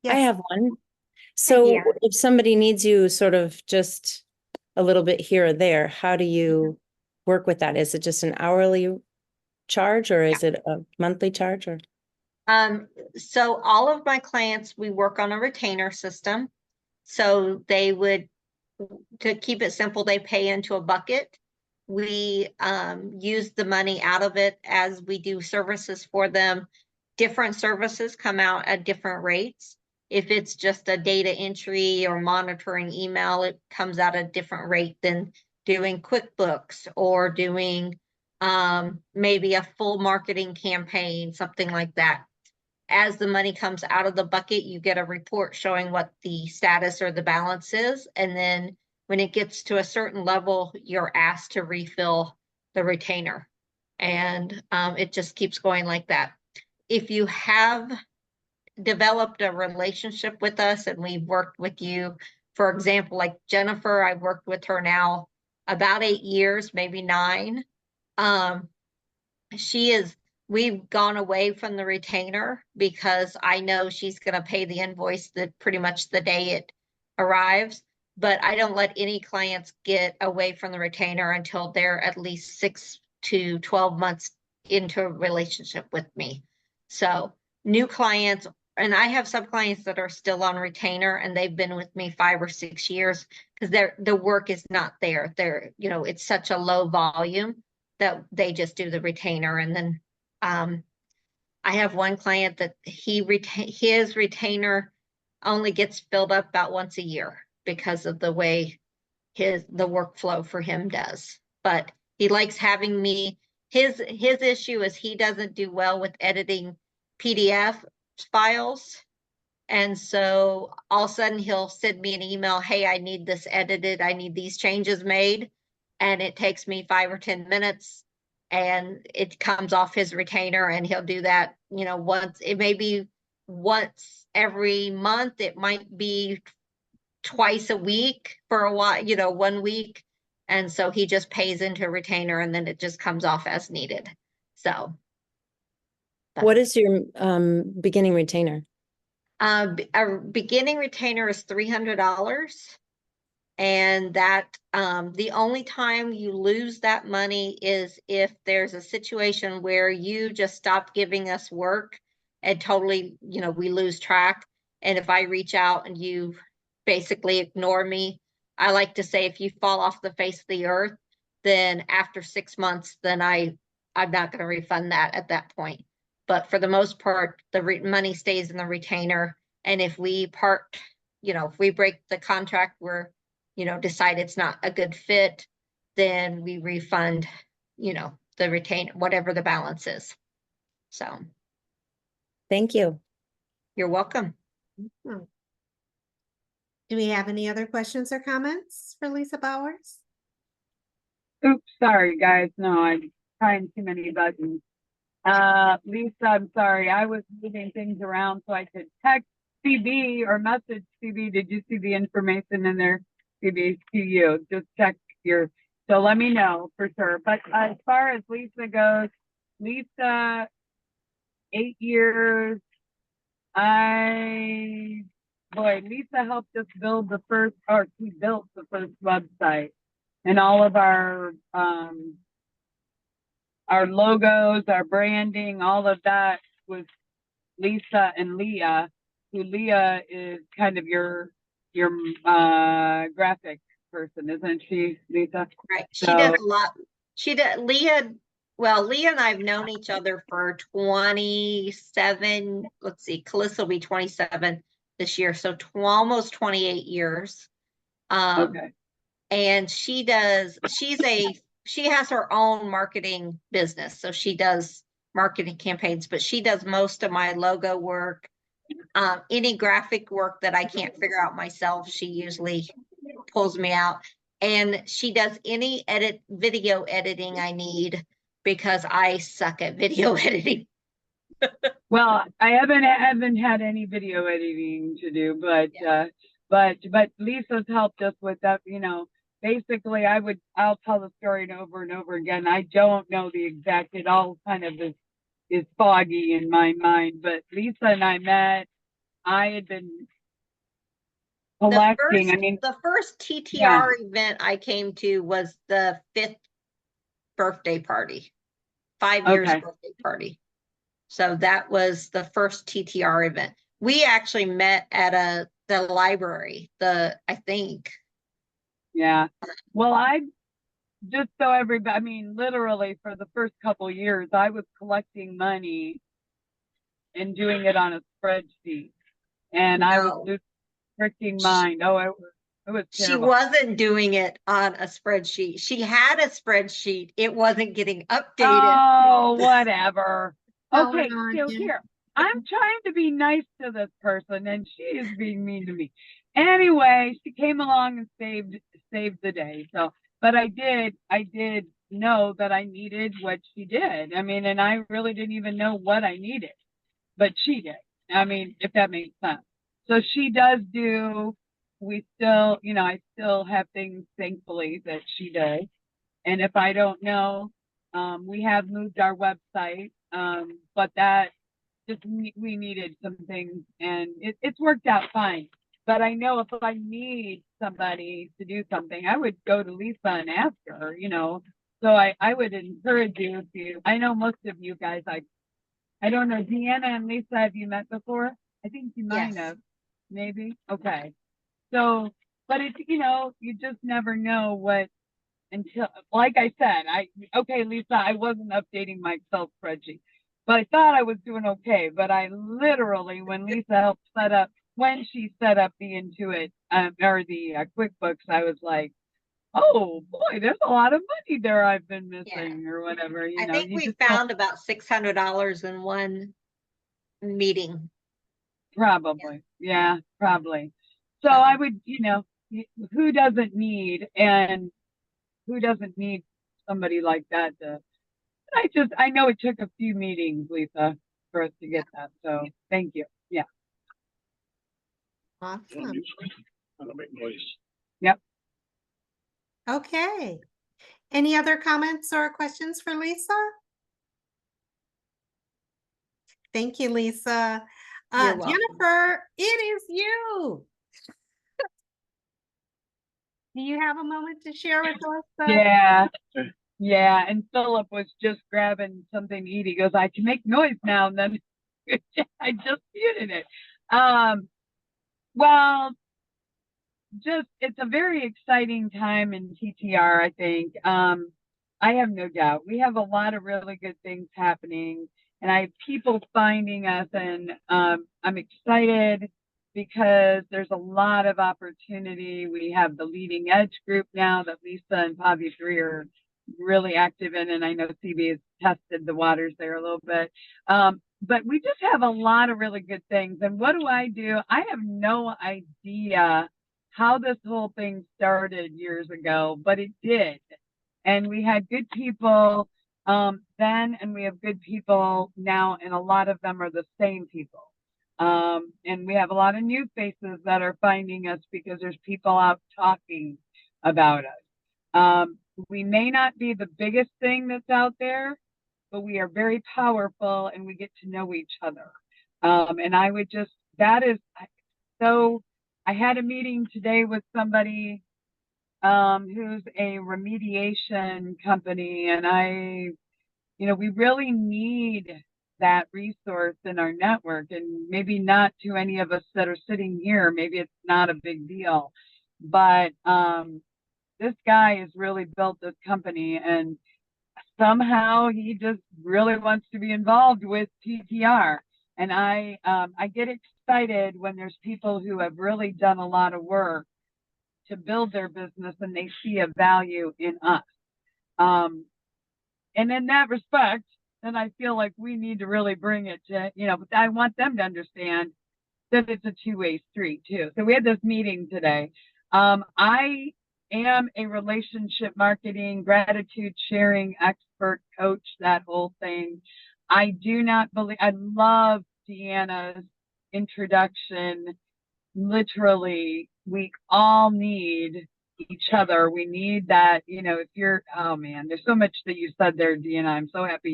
I Yes. have one. So Deanna. if somebody needs you sort of just a little bit here or there, how do you work with that? Is it just an hourly charge or is it a monthly charge or? So all of my clients, we work on a retainer system. So they would, to keep it simple, they pay into a bucket. We use the money out of it as we do services for them. Different services come out at different rates. If it's just a data entry or monitoring email, it comes out at a different rate than doing QuickBooks or doing maybe a full marketing campaign, something like that. As the money comes out of the bucket, you get a report showing what the status or the balance is. And then when it gets to a certain level, you're asked to refill the retainer. And it just keeps going like that. If you have developed a relationship with us and we've worked with you, for example, like Jennifer, I've worked with her now about 8 years, maybe 9. We've gone away from the retainer because I know she's going to pay the invoice pretty much the day it arrives, but I don't let any clients get away from the retainer until they're at least 6 to 12 months into a relationship with me. So new clients, and I have some clients that are still on retainer and they've been with me 5 or 6 years because the work is not there. It's such a low volume that they just do the retainer. And then I have one client that his retainer only gets filled up about once a year because of the way the workflow for him does. But he likes having me. His issue is he doesn't do well with editing PDF files. And so all of a sudden he'll send me an email, hey, I need this edited. I need these changes made. And it takes me 5 or 10 minutes. And it comes off his retainer, and he'll do that, once. It may be once every month. It might be twice a week for a while, 1 week. And so he just pays into a retainer and then it just comes off as needed. So. What is your beginning retainer? A beginning retainer is $300. And that the only time you lose that money is if there's a situation where you just stop giving us work and totally, we lose track. And if I reach out and you basically ignore me, I like to say if you fall off the face of the earth, then after 6 months, then I'm not going to refund that at that point. But for the most part, the money stays in the retainer. And if we if we break the contract, decide it's not a good fit, then we refund, the retainer, whatever the balance is. So. Thank you. You're welcome. Do we have any other questions or comments for Lisa Bowers? Oops, sorry guys. No, I'm trying too many buttons. Lisa, I'm sorry. I was moving things around so I could text CB or message CB. Did you see the information in there? CB to you. Just check so let me know for sure. But as far as Lisa goes, Lisa, 8 years. Lisa helped us build she built the first website, and all of our logos, our branding, all of that was Lisa and Leah, who Leah is kind of your graphic person, isn't she, Lisa? Right. She does a lot. Leah and I have known each other for 27, let's see, Calissa will be 27 this year, so almost 28 years. Okay. And she has her own marketing business. So she does marketing campaigns, but she does most of my logo work. Any graphic work that I can't figure out myself, she usually pulls me out. And she does any video editing I need, because I suck at video editing. Well, I haven't had any video editing to do, but Lisa's helped us with that. You know, basically, I'll tell the story over and over again. I don't know the exact. It all kind of is foggy in my mind. But Lisa and I met. I had been collecting. The first TTR event I came to was the 5th birthday party, 5 years birthday party. So that was the first TTR event. We actually met at the library, I think. Yeah. Well, just so everybody, literally for the first couple of years, I was collecting money and doing it on a spreadsheet. And I was just freaking mind. Oh, it was terrible. She wasn't doing it on a spreadsheet. She had a spreadsheet. It wasn't getting updated. Oh, whatever. Okay, so yeah. here, I'm trying to be nice to this person, and she is being mean to me. Anyway, she came along and saved the day. So, but I did know that I needed what she did. And I really didn't even know what I needed, but she did. If that makes sense. So she does do. We still, I still have things, thankfully, that she does. And if I don't know, we have moved our website, but that just we needed some things, and it's worked out fine. But I know if I need somebody to do something, I would go to Lisa and ask her, So I would encourage you I know most of you guys, I don't know, Deanna and Lisa, have you met before? I think you might have, maybe. Okay. So, but it's, you just never know what, until, like I said, okay, Lisa, I wasn't updating my Excel spreadsheet, but I thought I was doing okay. But I literally, when Lisa helped when she set up the Intuit, or the QuickBooks, I was like, oh boy, there's a lot of money there I've been missing, or whatever. I think we found about $600 in one meeting. Probably. Yeah, probably. So I would, who doesn't need somebody like that I know it took a few meetings, Lisa, for us to get that. So thank you. Yeah. Awesome. Make noise. Yep. Okay. Any other comments or questions for Lisa? Thank you, Lisa. You're welcome. Jennifer, it is you. Do you have a moment to share with us? Yeah. Yeah. And Philip was just grabbing something to eat. He goes, I can make noise now. And then I just muted it. Well, it's a very exciting time in TTR, I think. I have no doubt. We have a lot of really good things happening, and I have people finding us, and I'm excited because there's a lot of opportunity. We have the Leading Edge group now that Lisa and Pavithri are really active in, and I know CB has tested the waters there a little bit. But we just have a lot of really good things. And what do? I have no idea how this whole thing started years ago, but it did. And we had good people then, and we have good people now, and a lot of them are the same people. And we have a lot of new faces that are finding us because there's people out talking about us. We may not be the biggest thing that's out there, but we are very powerful, and we get to know each other. And I would just, that is so, I had a meeting today with somebody who's a remediation company, and we really need that resource in our network, and maybe not to any of us that are sitting here, maybe it's not a big deal, but this guy has really built this company, and somehow he just really wants to be involved with TTR. And I get excited when there's people who have really done a lot of work to build their business and they see a value in us. And in that respect, then I feel like we need to really bring it to, but I want them to understand that it's a two-way street too. So we had this meeting today. I am a relationship marketing, gratitude sharing expert coach, that whole thing. I love Deanna's introduction. Literally, we all need each other. We need that, oh man, there's so much that you said there, Deanna. I'm so happy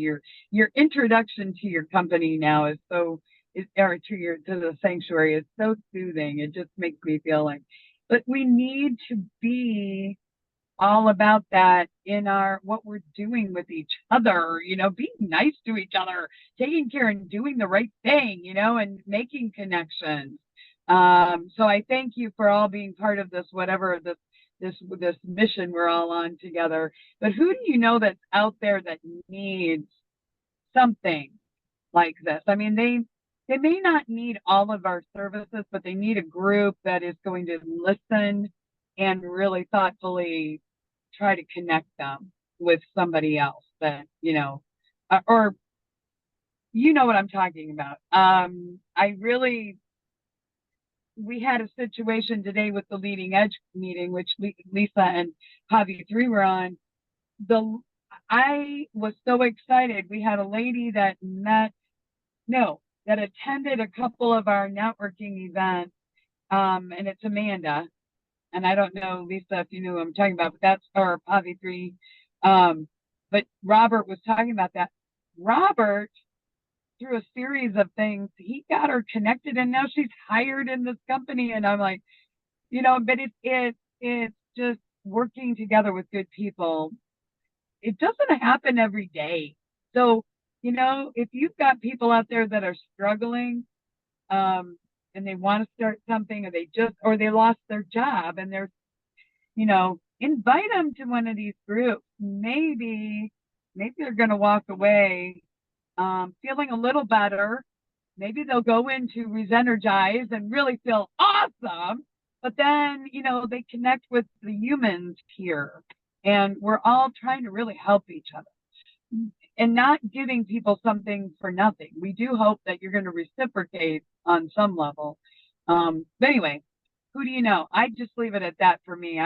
your introduction to your company now is to the sanctuary is so soothing. It just makes me feel like, but we need to be all about that in what we're doing with each other, being nice to each other, taking care and doing the right thing, and making connections. So I thank you for all being part of this, whatever this mission we're all on together. But who do you know that's out there that needs something like this? I mean, they may not need all of our services, but they need a group that is going to listen and really thoughtfully try to connect them with somebody else that, or you know what I'm talking about. We had a situation today with the Leading Edge meeting, which Lisa and Pavithri were on. I was so excited. We had a lady that attended a couple of our networking events, and it's Amanda. And I don't know, Lisa, if you knew who I'm talking about, but that's our Pavithri. But Robert was talking about that. Robert, through a series of things, he got her connected, and now she's hired in this company. And I'm like, but it's just working together with good people. It doesn't happen every day. So, if you've got people out there that are struggling, and they want to start something, or they lost their job, and they're, invite them to one of these groups. Maybe they're going to walk away feeling a little better. Maybe they'll go into ReZenergize and really feel awesome. But then, they connect with the humans here, and we're all trying to really help each other and not giving people something for nothing. We do hope that you're going to reciprocate on some level. But anyway, who do you know? I just leave it at that for me.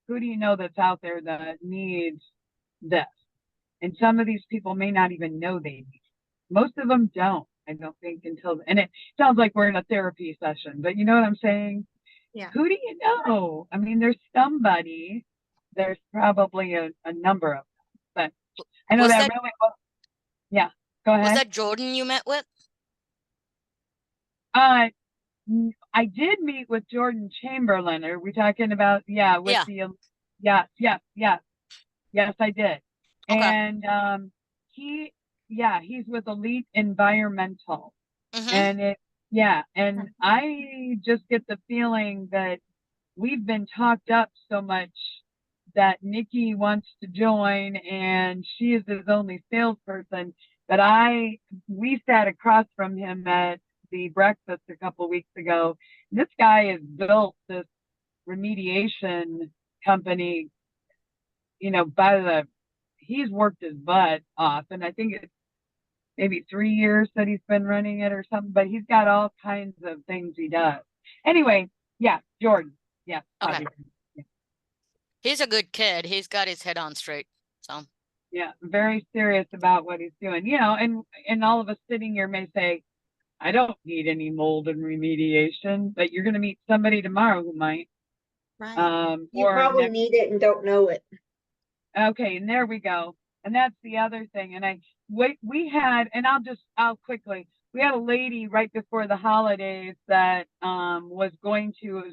Who do you know that's out there that needs this? And some of these people may not even know they need it. Most of them don't, I don't think, and it sounds like we're in a therapy session, but you know what I'm saying? Yeah. Who do you know? I mean, there's probably a number of them, but I know that really well. Yeah, go ahead. Was that Jordan you met with? I did meet with Jordan Chamberlain. Are we talking about, yes, I did. Okay. And he's with Elite Environmental. Mm-hmm. And I just get the feeling that we've been talked up so much that Nikki wants to join, and she is his only salesperson. But we sat across from him at the breakfast a couple of weeks ago. This guy has built this remediation company, he's worked his butt off, and I think it's maybe 3 years that he's been running it or something, but he's got all kinds of things he does. Anyway, Jordan. Yeah. Okay. He's a good kid. He's got his head on straight. So. Yeah, very serious about what he's doing. And all of us sitting here may say, I don't need any mold and remediation, but you're going to meet somebody tomorrow who might. Right. You probably need it and don't know it. Okay, and there we go. And that's the other thing. And we had a lady right before the holidays that was going to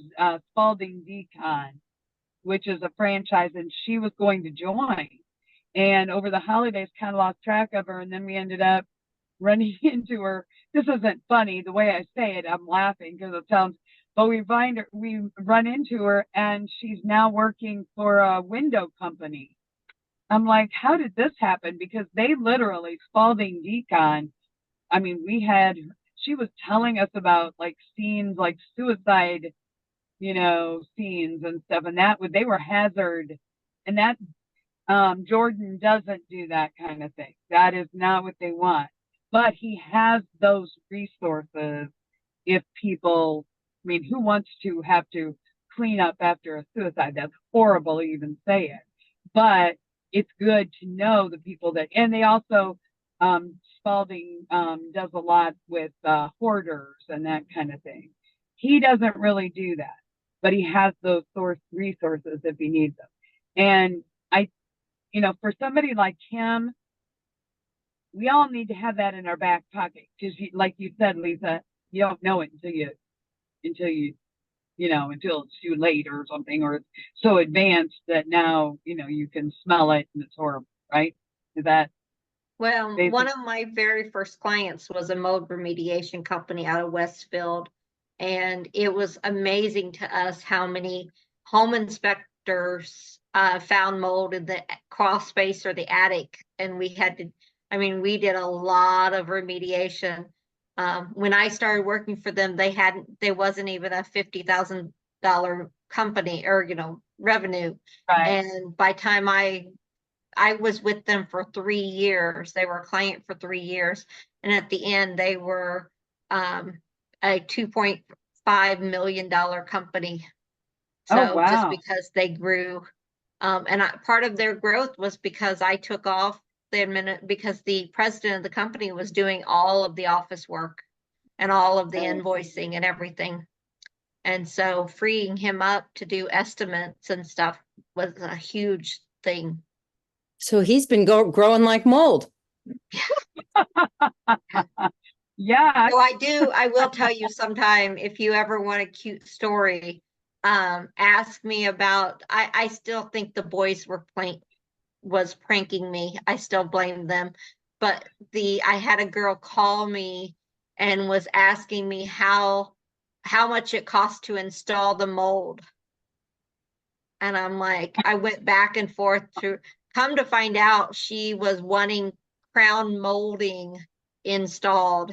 Spalding Decon, which is a franchise, and she was going to join. And over the holidays, kind of lost track of her, and then we ended up running into her. This isn't funny the way I say it. I'm laughing because it sounds. But we run into her, and she's now working for a window company. I'm like, how did this happen? Because they literally, Spalding Decon, I mean, she was telling us about like scenes like suicide scenes and stuff. And they were hazard. And that, Jordan doesn't do that kind of thing. That is not what they want. But he has those resources if people, I mean, who wants to have to clean up after a suicide? That's horrible to even say it. But it's good to know the people that, and they also, Spalding does a lot with hoarders and that kind of thing. He doesn't really do that, but he has those resources if he needs them. And for somebody like him, we all need to have that in our back pocket because, like you said, Lisa, you don't know it until it's too late or something, or it's so advanced that now, you can smell it and it's horrible, right? Is that? Well, one of my very first clients was a mold remediation company out of Westfield. And it was amazing to us how many home inspectors found mold in the crawl space or the attic. And we did a lot of remediation. When I started working for them, there wasn't even a $50,000 company or, revenue. Right. And by the time I was with them for 3 years, they were a client for 3 years. And at the end, they were a $2.5 million company. So wow. just because they grew, and part of their growth was because I took off because the president of the company was doing all of the office work and all of the invoicing and everything. And so freeing him up to do estimates and stuff was a huge thing. So he's been growing like mold. Yeah. So I will tell you sometime, if you ever want a cute story, ask me about, I still think the boys was pranking me. I still blame them. But I had a girl call me and was asking me how much it cost to install the mold. And I'm like, I went back and forth to come to find out she was wanting crown molding installed.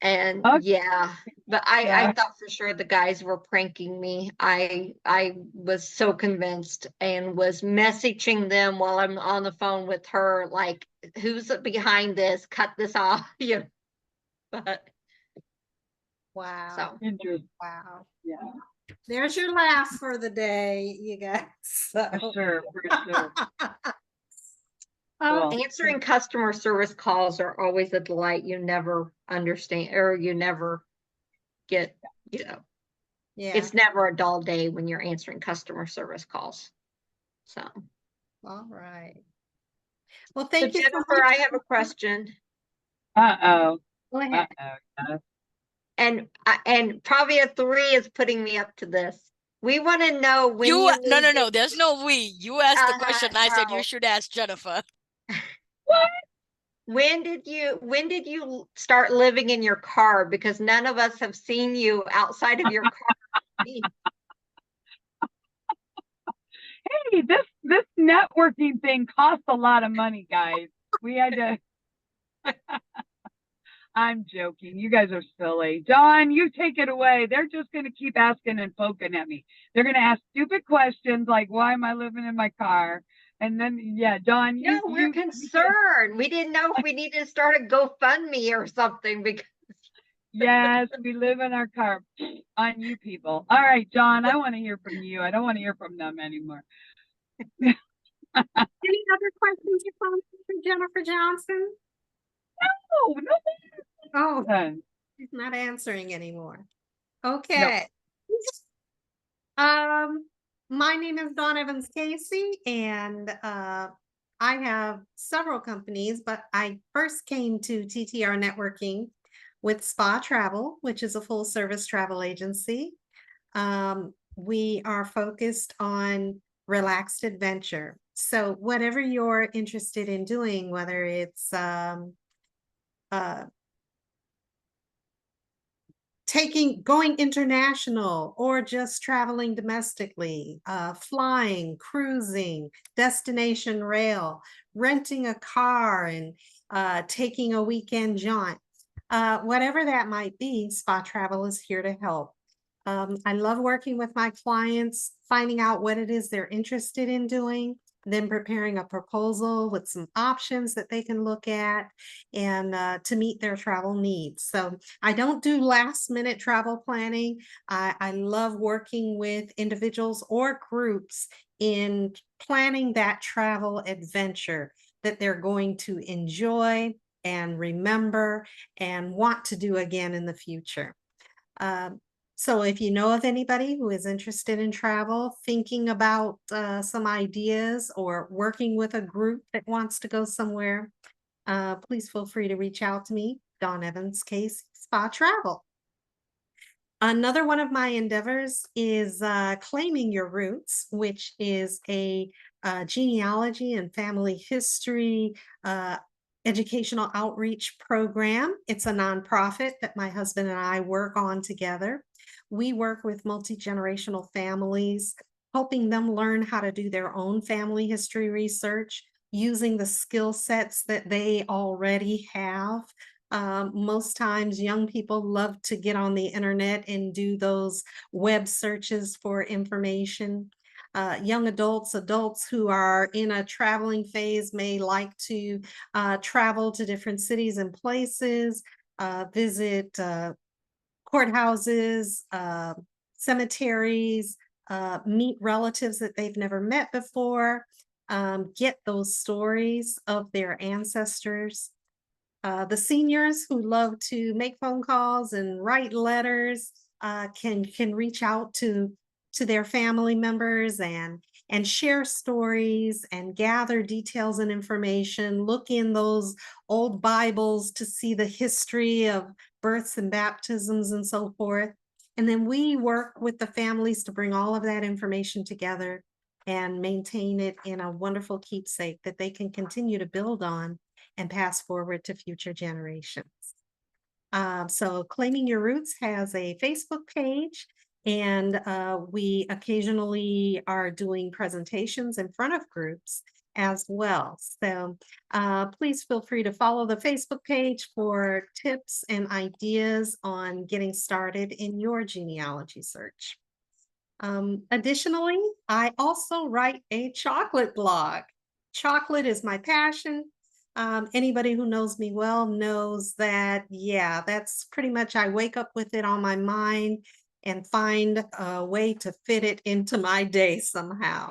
And yeah, but I thought for sure the guys were pranking me. I was so convinced and was messaging them while I'm on the phone with her, like, who's behind this? Cut this off. But Wow. so interesting. Wow. Yeah. There's your laugh for the day, you guys. So. For sure. Cool. Answering customer service calls are always a delight. You never understand, or you never get, Yeah. It's never a dull day when you're answering customer service calls. So. All right. Well, thank you, Jennifer. I have a question. Uh-oh. Go ahead. And Pavithri is putting me up to this. We want to know when No. There's no we. You asked the question. I said you should ask Jennifer. What? When did you start living in your car? Because none of us have seen you outside of your car. Hey, this networking thing costs a lot of money, guys. We had to. I'm joking. You guys are silly. Dawn, you take it away. They're just going to keep asking and poking at me. They're going to ask stupid questions like, why am I living in my car? And then, Dawn, we're concerned. We didn't know if we needed to start a GoFundMe or something because. Yes, we live in our car. On you people. All right, Dawn, I want to hear from you. I don't want to hear from them anymore. Any other questions you found for Jennifer Johnson? No. Oh, she's not answering anymore. Okay. No. My name is Dawn Evans Casey, and I have several companies, but I first came to TTR Networking with Spa Travel, which is a full service travel agency. We are focused on relaxed adventure. So whatever you're interested in doing, whether it's going international or just traveling domestically, flying, cruising, destination rail, renting a car and taking a weekend jaunt, whatever that might be, Spa Travel is here to help. I love working with my clients, finding out what it is they're interested in doing, then preparing a proposal with some options that they can look at and to meet their travel needs. So I don't do last minute travel planning. I love working with individuals or groups in planning that travel adventure that they're going to enjoy and remember and want to do again in the future. So if you know of anybody who is interested in travel, thinking about some ideas or working with a group that wants to go somewhere, please feel free to reach out to me, Dawn Evans, Case Spa Travel. Another one of my endeavors is Claiming Your Roots, which is a genealogy and family history educational outreach program. It's a nonprofit that my husband and I work on together. We work with multi-generational families, helping them learn how to do their own family history research using the skill sets that they already have. Most times young people love to get on the internet and do those web searches for information. Young adults who are in a traveling phase may like to travel to different cities and places, visit courthouses, cemeteries, meet relatives that they've never met before, get those stories of their ancestors. The seniors who love to make phone calls and write letters can reach out to their family members and share stories and gather details and information. Look in those old Bibles to see the history of births and baptisms and so forth. And then we work with the families to bring all of that information together and maintain it in a wonderful keepsake that they can continue to build on and pass forward to future generations. So Claiming Your Roots has a Facebook page, and we occasionally are doing presentations in front of groups as well. So please feel free to follow the Facebook page for tips and ideas on getting started in your genealogy search. Additionally, I also write a chocolate blog. Chocolate is my passion. Anybody who knows me well knows that, yeah, that's pretty much, I wake up with it on my mind and find a way to fit it into my day somehow.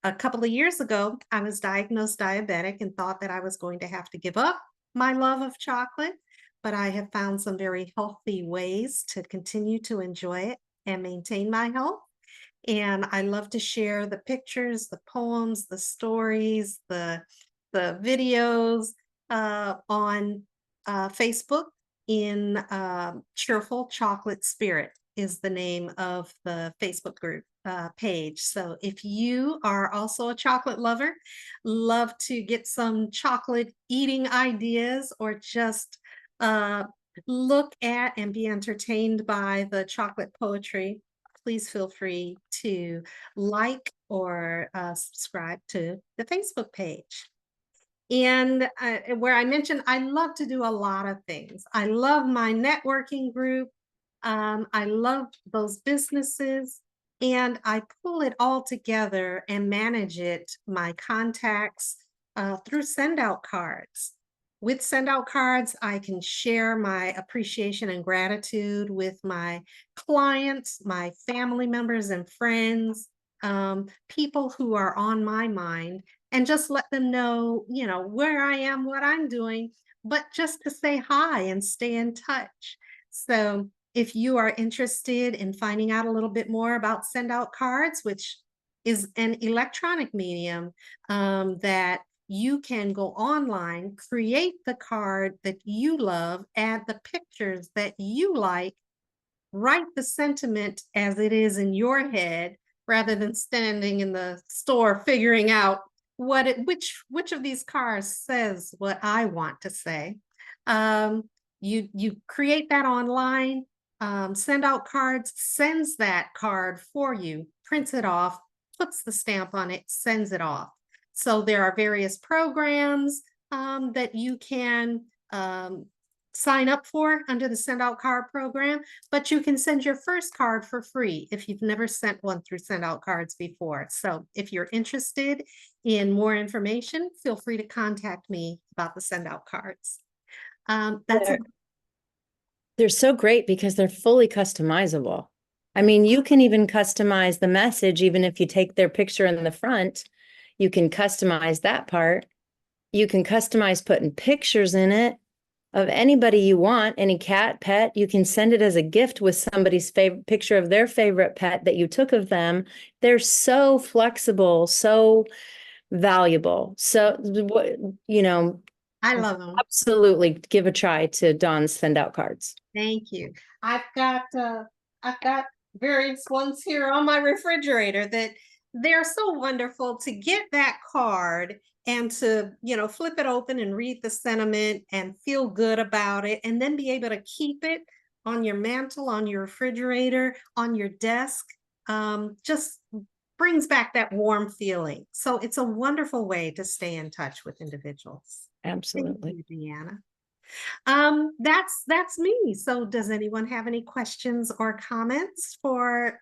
A couple of years ago, I was diagnosed diabetic and thought that I was going to have to give up my love of chocolate, but I have found some very healthy ways to continue to enjoy it and maintain my health. And I love to share the pictures, the poems, the stories, the videos on Facebook in Cheerful Chocolate Spirit is the name of the Facebook group page. So if you are also a chocolate lover, love to get some chocolate eating ideas or just look at and be entertained by the chocolate poetry, please feel free to like or subscribe to the Facebook page. And where I mentioned, I love to do a lot of things. I love my networking group. I love those businesses, and I pull it all together and manage it, my contacts, through send out cards. With send out cards, I can share my appreciation and gratitude with my clients, my family members and friends, people who are on my mind, and just let them know, you know, where I am, what I'm doing, but just to say hi and stay in touch. So if you are interested in finding out a little bit more about send out cards, which is an electronic medium that you can go online, create the card that you love, add the pictures that you like, write the sentiment as it is in your head, rather than standing in the store figuring out which of these cards says what I want to say. You create that online, send out cards, sends that card for you, prints it off, puts the stamp on it, sends it off. So there are various programs that you can sign up for under the Send Out Card program, but you can send your first card for free if you've never sent one through Send Out Cards before. So if you're interested in more information, feel free to contact me about the Send Out Cards. They're so great because they're fully customizable. I mean, you can even customize the message, even if you take their picture in the front, you can customize that part. You can customize putting pictures in it of anybody you want, any cat, pet. You can send it as a gift with somebody's favorite picture of their favorite pet that you took of them. They're so flexible, so valuable. So, you know, I love them. absolutely give a try to Dawn's Send Out Cards. Thank you. I've got various ones here on my refrigerator that they're so wonderful to get that card and to, you know, flip it open and read the sentiment and feel good about it, and then be able to keep it on your mantle, on your refrigerator, on your desk. Just brings back that warm feeling. So it's a wonderful way to stay in touch with individuals. Absolutely. Thank you, Deanna. That's me. So does anyone have any questions or comments for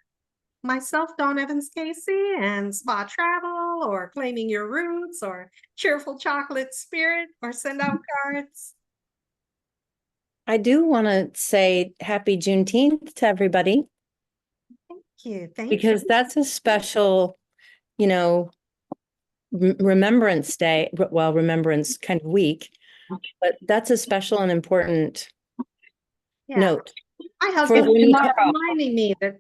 myself, Dawn Evans Casey, and Spa Travel, or Claiming Your Roots, or Cheerful Chocolate Spirit, or Send Out Cards? I do want to say happy Juneteenth to everybody, Thank you. Thank because you. that's a special, you know, Remembrance Day, well, Remembrance kind of week, but that's a special and important note. My husband when you was reminding me that,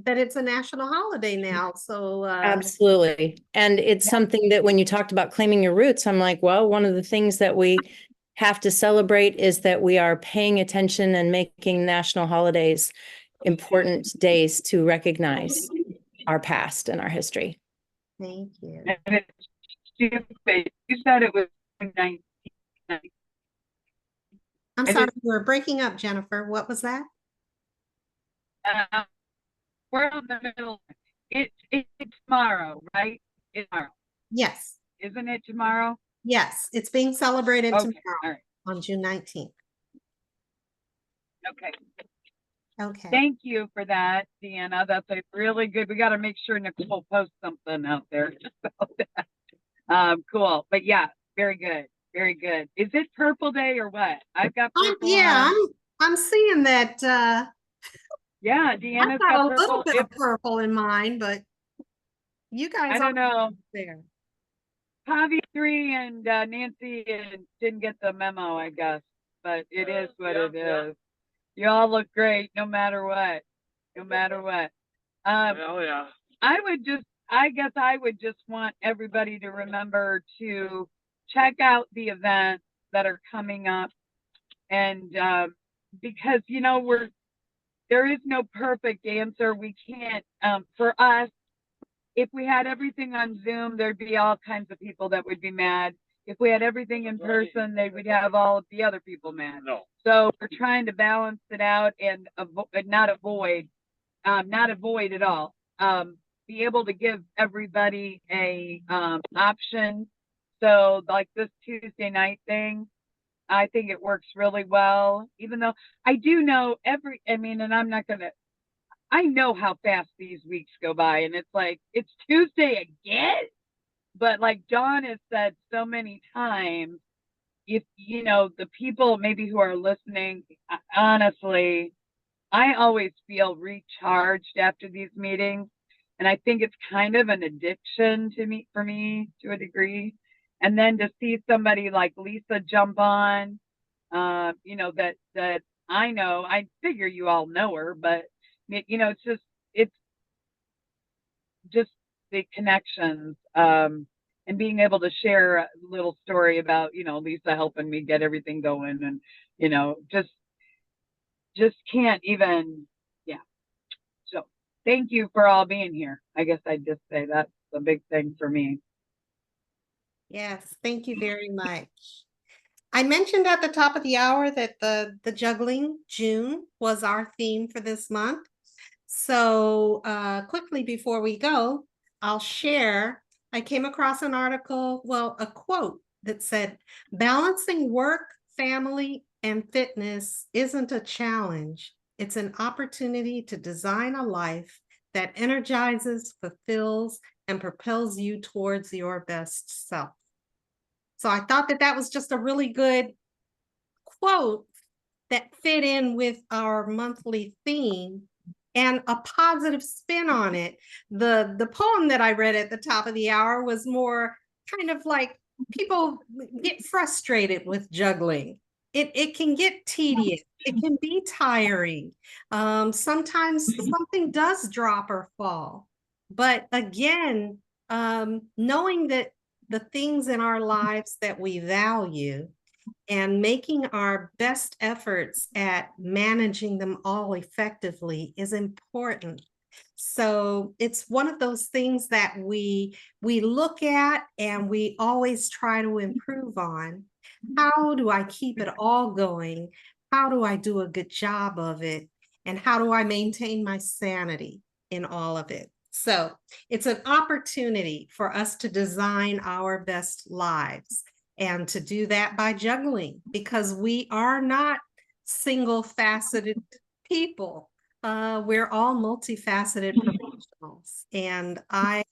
that it's a national holiday now. So absolutely. And it's something that when you talked about claiming your roots, I'm like, well, one of the things that we have to celebrate is that we are paying attention and making national holidays important days to recognize our past and our history. Thank you. And it's stupid. You said it was 19. I'm sorry, you were breaking up, Jennifer. What was that? We're in the middle. It's tomorrow, right? It's tomorrow. Yes. Isn't it tomorrow? Yes, it's being celebrated Okay, tomorrow, all right. on June 19th. Okay. Okay. Thank you for that, Deanna. That's a really good. We got to make sure Nicole posts something out there about that. Cool. But yeah, very good. Very good. Is it Purple Day or what? I've got purple. Yeah, I'm seeing that. Yeah, Deanna's I've got a purple. little bit of purple in mine, but you guys, I don't know. There. Pavithri and Nancy didn't get the memo, I guess, but it is what it is. You all look great, no matter what. No matter what. Yeah. I guess I would just want everybody to remember to check out the events that are coming up, and because you know there is no perfect answer. We can't. For us, if we had everything on Zoom, there'd be all kinds of people that would be mad. If we had everything in person, they would have all of the other people mad. No. So we're trying to balance it out and not avoid at all. Be able to give everybody a option. So like this Tuesday night thing, I think it works really well, even though I do know and I'm not going to, I know how fast these weeks go by, and it's like, it's Tuesday again. But like Dawn has said so many times, if you know, the people maybe who are listening, honestly, I always feel recharged after these meetings. And I think it's kind of an addiction for me to a degree. And then to see somebody like Lisa jump on, you know, that I know, I figure you all know her, but you know, it's just the connections, and being able to share a little story about, you know, Lisa helping me get everything going, and, you know, just can't even, yeah. So thank you for all being here. I guess I'd just say that's a big thing for me. Yes, thank you very much. I mentioned at the top of the hour that the juggling June was our theme for this month. So quickly before we go, I'll share, I came across an article, well, a quote that said, balancing work, family, and fitness isn't a challenge. It's an opportunity to design a life that energizes, fulfills, and propels you towards your best self. So I thought that that was just a really good quote that fit in with our monthly theme and a positive spin on it. The poem that I read at the top of the hour was more kind of like people get frustrated with juggling. It can get tedious. It can be tiring. Sometimes something does drop or fall. But again, knowing that the things in our lives that we value and making our best efforts at managing them all effectively is important. So it's one of those things that we look at and we always try to improve on. How do I keep it all going? How do I do a good job of it? And how do I maintain my sanity in all of it? So it's an opportunity for us to design our best lives. And to do that by juggling, because we are not single-faceted people. We're all multifaceted professionals. And I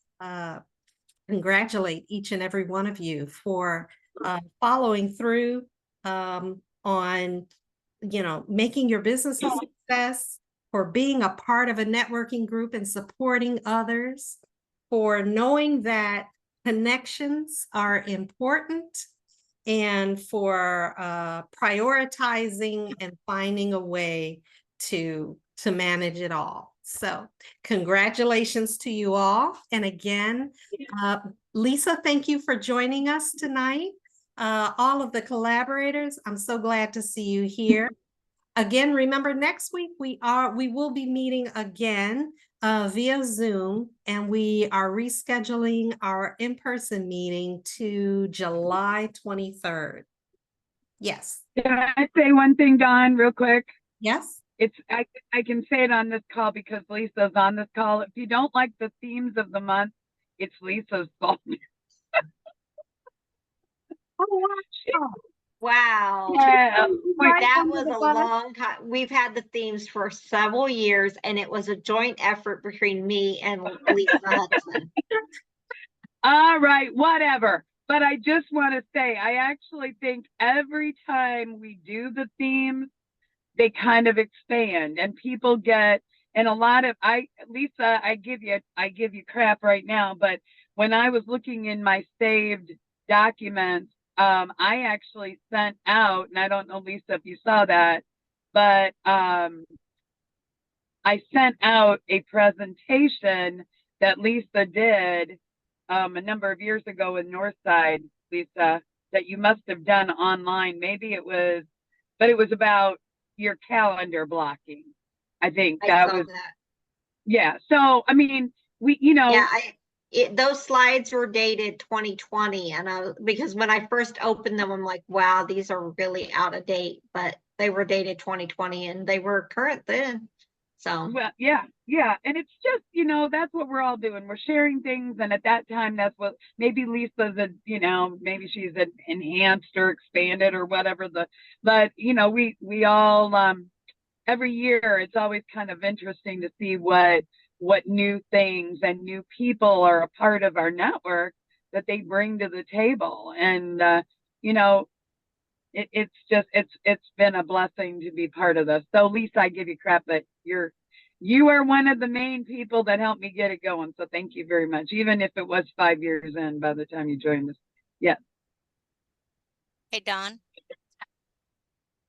congratulate each and every one of you for following through on, making your business a success, for being a part of a networking group and supporting others, for knowing that connections are important, and for prioritizing and finding a way to manage it all. So congratulations to you all. And again, Lisa, thank you for joining us tonight. All of the collaborators, I'm so glad to see you here. Again, remember next week we will be meeting again via Zoom, and we are rescheduling our in-person meeting to July 23rd. Yes. Can I say one thing, Dawn, real quick? Yes. I can say it on this call because Lisa's on this call. If you don't like the themes of the month, it's Lisa's fault. Oh, wow. Wow. Yeah. That was a long time. We've had the themes for several years, and it was a joint effort between me and Lisa Hudson. All right, whatever. But I just want to say, I actually think every time we do the themes, they kind of expand and people get, and a lot of, Lisa, I give you crap right now, but when I was looking in my saved documents, I actually sent out, and I don't know, Lisa, if you saw that, but I sent out a presentation that Lisa did a number of years ago in Northside, Lisa, that you must have done online. Maybe it was, but it was about your calendar blocking. I think that was that. Yeah. So I mean, those slides were dated 2020, and because when I first opened them, I'm like, wow, these are really out of date, but they were dated 2020 and they were current then. So well, yeah, and it's just, that's what we're all doing. We're sharing things, and at that time, that's what maybe Lisa's, maybe she's enhanced or expanded or whatever. But we all every year it's always kind of interesting to see what new things and new people are a part of our network that they bring to the table, and it's been a blessing to be part of this. So Lisa, I give you crap, but you are one of the main people that helped me get it going. So thank you very much. Even if it was 5 years in by the time you joined us. Yeah. Hey, Dawn.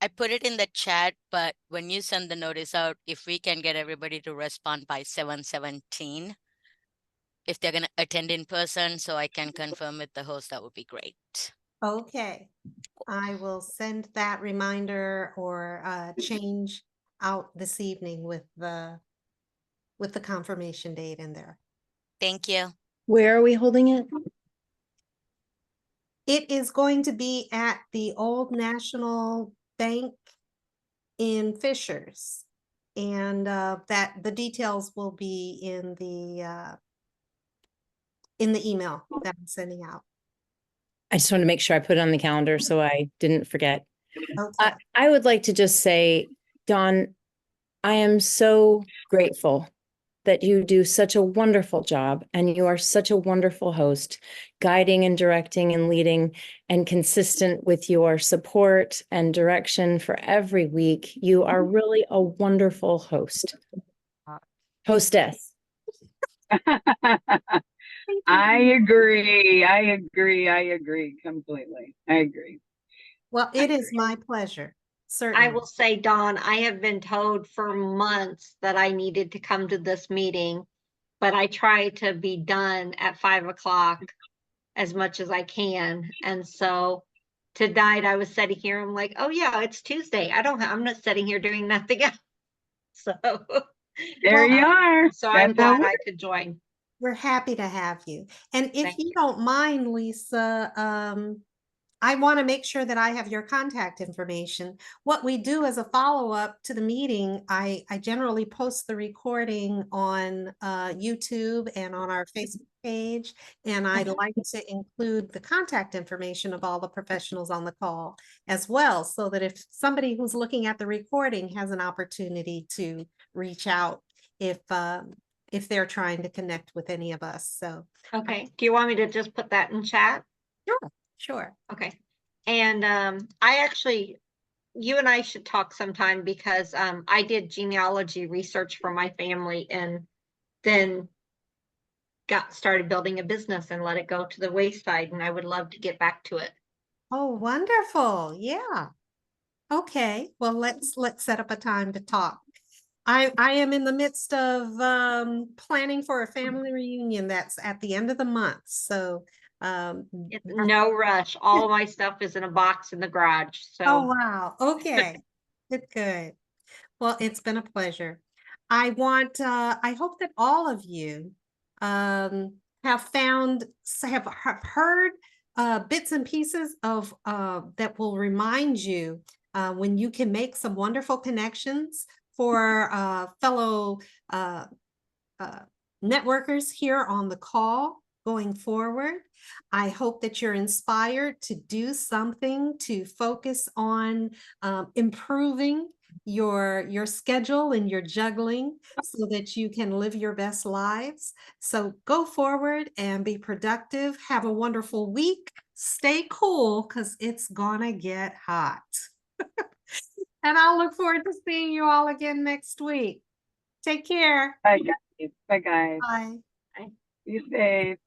I put it in the chat, but when you send the notice out, if we can get everybody to respond by 7/17, if they're going to attend in person, so I can confirm with the host, that would be great. Okay. I will send that reminder or change out this evening with the confirmation date in there. Thank you. Where are we holding it? It is going to be at the Old National Bank in Fishers, and that the details will be in the email that I'm sending out. I just wanted to make sure I put it on the calendar so I didn't forget. Okay. I would like to just say, Dawn, I am so grateful that you do such a wonderful job and you are such a wonderful host, guiding and directing and leading and consistent with your support and direction for every week. You are really a wonderful hostess. I agree. I agree completely. I agree. Well, it is my pleasure, I certainly. will say, Dawn, I have been told for months that I needed to come to this meeting, but I try to be done at 5 o'clock as much as I can. And so tonight I was sitting here, I'm like, oh yeah, it's Tuesday. I'm not sitting here doing nothing else. So There you are. so I'm That's how glad we- I could join. We're happy to have you. And if Thank you don't mind, Lisa, I want to make sure that I have your contact information. What we do as a follow-up to the meeting, I generally post the recording on YouTube and on our Facebook page, and I'd like to include the contact information of all the professionals on the call as well, so that if somebody who's looking at the recording has an opportunity to reach out if they're trying to connect with any of us. So, Okay. Do you want me to just put that in chat? sure. Okay. And I actually, you and I should talk sometime because I did genealogy research for my family and then got started building a business and let it go to the wayside, and I would love to get back to it. Oh, wonderful. Yeah. Okay. Well, let's set up a time to talk. I am in the midst of planning for a family reunion that's at the end of the month. So No rush. All of my stuff is in a box in the garage. So oh wow. Okay. Good. Well, it's been a pleasure. I hope that all of you have heard bits and pieces of that will remind you when you can make some wonderful connections for fellow networkers here on the call going forward. I hope that you're inspired to do something to focus on improving your schedule and your juggling so that you can live your best lives. So go forward and be productive. Have a wonderful week. Stay cool because it's gonna get hot. And I'll look forward to seeing you all again next week. Take care. Bye, guys. Bye, guys. Bye. Be safe.